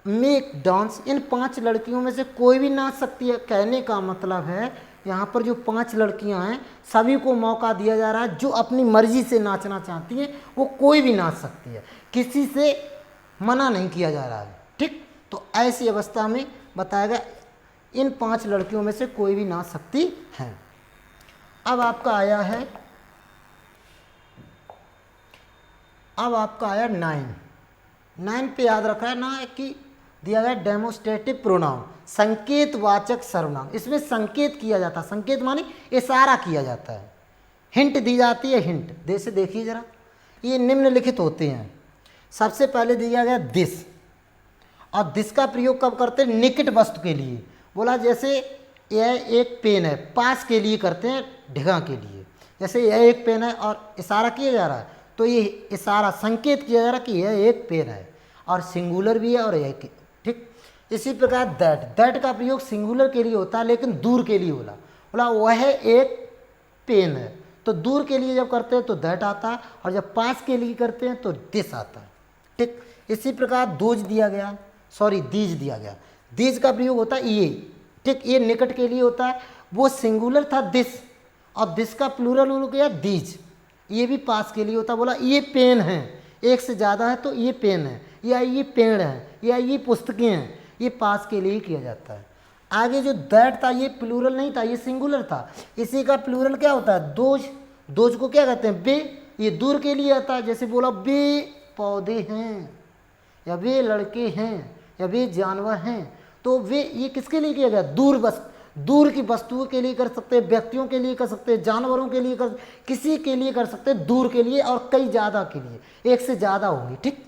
make dance, इन 5 लड़कियों में से कोई भी नाच सकती है। कहने का मतलब है यहाँ पर जो 5 लड़कियाँ हैं सभी को मौका दिया जा रहा है, जो अपनी मर्जी से नाचना चाहती हैं वो कोई भी नाच सकती है, किसी से मना नहीं किया जा रहा है। ठीक, तो ऐसी अवस्था में बताया गया इन 5 लड़कियों में से कोई भी नाच सकती है। अब आपका आया है, अब आपका आया 9 पे याद रखा है ना कि दिया गया डेमोस्ट्रेटिव प्रोनाउन, संकेतवाचक सर्वनाम। इसमें संकेत किया जाता है, संकेत माने इशारा किया जाता है, हिंट दी जाती है। हिंट जैसे देखिए जरा, ये निम्नलिखित होते हैं। सबसे पहले दिया गया दिस, और दिस का प्रयोग कब करते हैं? निकट वस्तु के लिए। बोला जैसे यह एक पेन है, पास के लिए करते हैं, ढिगा के लिए। जैसे यह एक पेन है और इशारा किया जा रहा है, तो ये इशारा संकेत किया जा रहा है कि यह एक पेन है, और सिंगुलर भी है और यह। ठीक, इसी प्रकार दैट, दैट का प्रयोग सिंगुलर के लिए होता है लेकिन दूर के लिए बोला, बोला वह एक पेन है, तो दूर के लिए जब करते हैं तो दैट आता है, और जब पास के लिए करते हैं तो दिस आता है। ठीक, इसी प्रकार दोज दिया गया, सॉरी दीज दिया गया, दीज का प्रयोग होता है ये। ठीक, ये निकट के लिए होता है, वो सिंगुलर था दिस, और दिस का प्लूरल हो गया दीज, ये भी पास के लिए होता। बोला ये पेन है, एक से ज़्यादा है तो ये पेन है, या ये पेड़ है, या ये पुस्तकें हैं, ये पास के लिए किया जाता है। आगे जो दैट था ये प्लूरल नहीं था, ये सिंगुलर था, इसी का प्लूरल क्या होता है? दोज, दोज को क्या कहते हैं? बे, ये दूर के लिए आता है। जैसे बोला बे पौधे हैं, या वे लड़के हैं, या वे जानवर हैं, तो वे ये किसके लिए किया गया? दूर, बस दूर की वस्तुओं के लिए कर सकते हैं, व्यक्तियों के लिए कर सकते हैं, जानवरों के लिए कर, किसी के लिए कर सकते हैं, दूर के लिए और कई ज़्यादा के लिए, एक से ज़्यादा होगी। ठीक,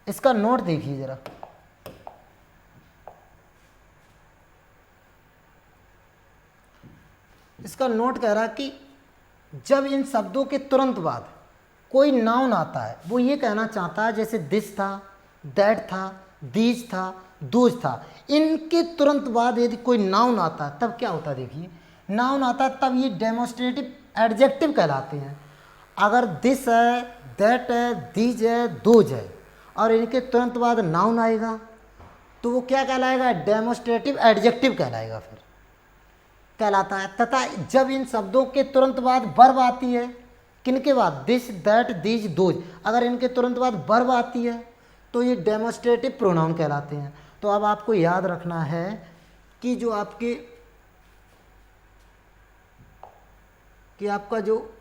इसका नोट देखिए जरा, इसका नोट कह रहा है कि जब इन शब्दों के तुरंत बाद कोई नाउन आता है, वो ये कहना चाहता है, जैसे दिस था, दैट था, दीज था, दोज था, इनके तुरंत बाद यदि कोई नाउन आता है तब क्या होता है? देखिए, नाउन आता है तब ये डेमोस्ट्रेटिव एडजेक्टिव कहलाते हैं। अगर दिस है, दैट है, दीज है, दोज है, और इनके तुरंत बाद नाउन आएगा तो वो क्या कहलाएगा? डेमोस्ट्रेटिव एडजेक्टिव कहलाएगा, फिर कहलाता है। तथा जब इन शब्दों के तुरंत बाद वर्ब आती है, किनके बाद? दिस, दैट, दीज, दोज, अगर इनके तुरंत बाद वर्ब आती है तो ये डेमोस्ट्रेटिव प्रोनाउन कहलाते हैं। तो अब आपको याद रखना है कि जो आपके कि आपका जो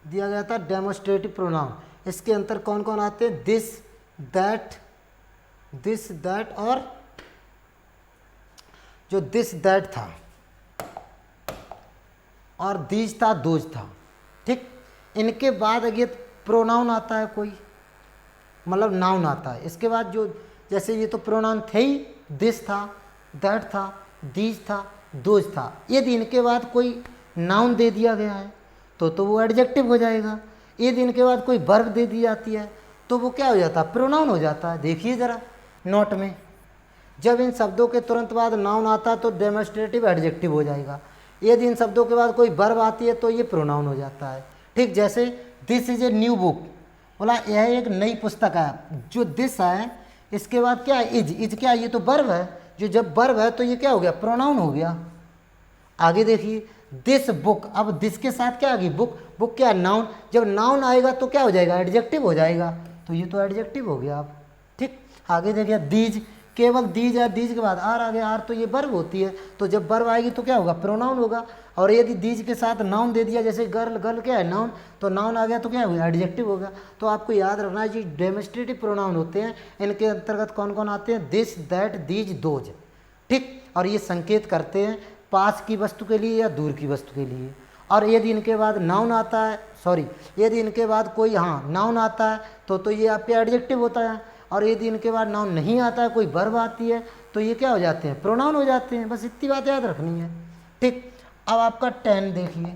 दिया गया था डेमोस्ट्रेटिव प्रोनाउन, इसके अंतर कौन कौन आते हैं? दिस, दैट और जो दिस दैट था और दीज था, दोज था। ठीक, इनके बाद अगर प्रोनाउन आता है कोई, मतलब नाउन आता है। इसके बाद जो जैसे ये तो प्रोनाउन थे ही, दिस था, दैट था, दीज था, दोज था। यदि इनके बाद कोई नाउन दे दिया गया है तो वो एडजेक्टिव हो जाएगा। यदि इनके बाद कोई वर्ब दे दी जाती है तो वो क्या हो जाता है, प्रोनाउन हो जाता है। देखिए ज़रा नोट में, जब इन शब्दों के तुरंत बाद नाउन आता है तो डेमोस्ट्रेटिव एडजेक्टिव हो जाएगा। यदि इन शब्दों के बाद कोई वर्ब आती है तो ये प्रोनाउन हो जाता है। ठीक, जैसे this is a new book, बोला यह एक नई पुस्तक है। जो दिस है इसके बाद क्या है, इज क्या है, ये तो वर्ब है। जो जब वर्ब है तो ये क्या हो गया, प्रोनाउन हो गया। आगे देखिए दिस बुक, अब दिस के साथ क्या आ गई, बुक। बुक क्या है, नाउन। जब नाउन आएगा तो क्या हो जाएगा, एडजेक्टिव हो जाएगा। तो ये तो एडजेक्टिव हो गया अब। ठीक, आगे देखिए दीज, केवल दीज है, दीज के बाद आर आ गया। आर तो ये वर्ब होती है, तो जब वर्ब आएगी तो क्या होगा, प्रोनाउन होगा। और यदि दीज के साथ नाउन दे दिया, जैसे गर्ल, गर्ल क्या है, नाउन, तो नाउन आ गया तो क्या होगा, एडजेक्टिव होगा। तो आपको याद रखना है जी, डेमोस्ट्रेटिव प्रोनाउन होते हैं, इनके अंतर्गत कौन कौन आते हैं, दिस, दैट, दीज, दोज। ठीक, और ये संकेत करते हैं पास की वस्तु के लिए या दूर की वस्तु के लिए। और यदि इनके बाद नाउन आता है, सॉरी, यदि इनके बाद कोई नाउन आता है तो ये आपके एडजेक्टिव होता है। और यदि इनके बाद नाउन नहीं आता है, कोई वर्ब आती है तो ये क्या हो जाते हैं, प्रोनाउन हो जाते हैं। बस इतनी बात याद रखनी है। ठीक, अब आपका 10 देखिए,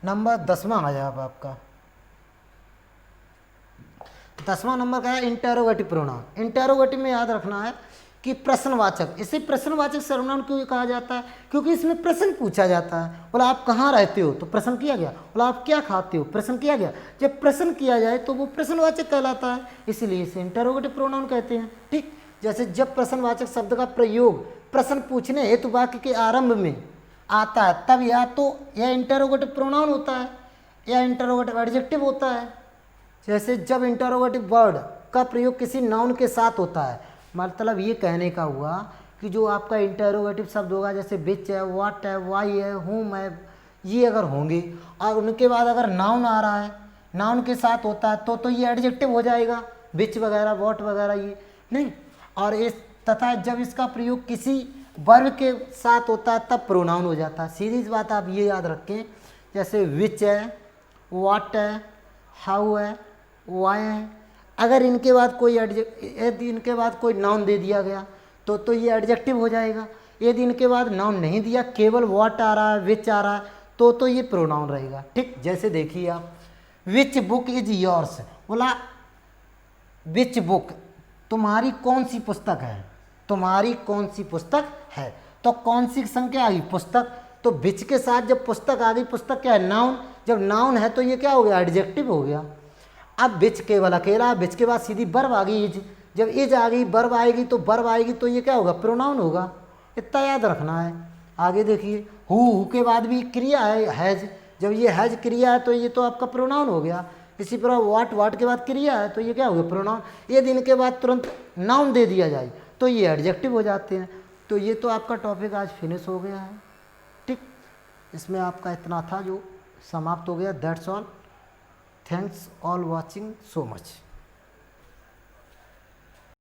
नंबर 10वां आ जाए। अब आपका 10वां नंबर का है इंटेरोगेटिव प्रोनाउन। इंटेरोगेटिव में याद रखना है कि प्रश्नवाचक, इसे प्रश्नवाचक सर्वनाम क्यों कहा जाता है, क्योंकि इसमें प्रश्न पूछा जाता है। बोला आप कहाँ रहते हो, तो प्रश्न किया गया। बोला आप क्या खाते हो, प्रश्न किया गया। जब प्रश्न किया जाए तो वो प्रश्नवाचक कहलाता है, इसलिए इसे इंटेरोगेटिव प्रोनाउन कहते हैं। ठीक, जैसे जब प्रश्नवाचक शब्द का प्रयोग प्रश्न पूछने हेतु वाक्य के आरंभ में आता है, तब या तो यह इंटेरोगेटिव प्रोनाउन होता है या इंटेरोगेटिव एडजेक्टिव होता है। जैसे जब इंटेरोगेटिव वर्ड का प्रयोग किसी नाउन के साथ होता है, मतलब ये कहने का हुआ कि जो आपका इंटेरोगेटिव शब्द होगा, जैसे विच है, व्हाट है, वाई है, हुम है, ये अगर होंगे और उनके बाद अगर नाउन आ रहा है, नाउन के साथ होता है तो ये एडजेक्टिव हो जाएगा, विच वगैरह, व्हाट वगैरह, ये नहीं। और इस तथा जब इसका प्रयोग किसी वर्ब के साथ होता है तब प्रोनाउन हो जाता है। सीधी सी बात आप ये याद रखें, जैसे विच है, व्हाट है, हाउ है, वाई है, अगर इनके बाद कोई यदि इनके बाद कोई नाउन दे दिया गया तो ये एडजेक्टिव हो जाएगा। यदि इनके बाद नाउन नहीं दिया, केवल व्हाट आ रहा है, विच आ रहा है, तो ये प्रोनाउन रहेगा। ठीक, जैसे देखिए आप, विच बुक इज योर्स, बोला विच बुक, तुम्हारी कौन सी पुस्तक है, तुम्हारी कौन सी पुस्तक है। तो कौन सी संख्या आ गई, पुस्तक। तो विच के साथ जब पुस्तक आ गई, पुस्तक क्या है, नाउन। जब नाउन है तो ये क्या हो गया, एडजेक्टिव हो गया। अब विच केवल अकेला, विच के बाद सीधी वर्ब आ गई, इज। जब इज आ गई, वर्ब आएगी तो ये क्या होगा, प्रोनाउन होगा। इतना याद रखना है। आगे देखिए, हु के बाद भी क्रिया है, हैज। जब ये हैज क्रिया है तो ये तो आपका प्रोनाउन हो गया। इसी प्रकार वाट के बाद क्रिया है तो ये क्या हो गया, प्रोनाउन। यदि इनके बाद तुरंत नाउन दे दिया जाए तो ये एडजेक्टिव हो जाते हैं। तो ये तो आपका टॉपिक आज फिनिश हो गया है। ठीक, इसमें आपका इतना था जो समाप्त हो गया। That's all. Thanks all watching so much.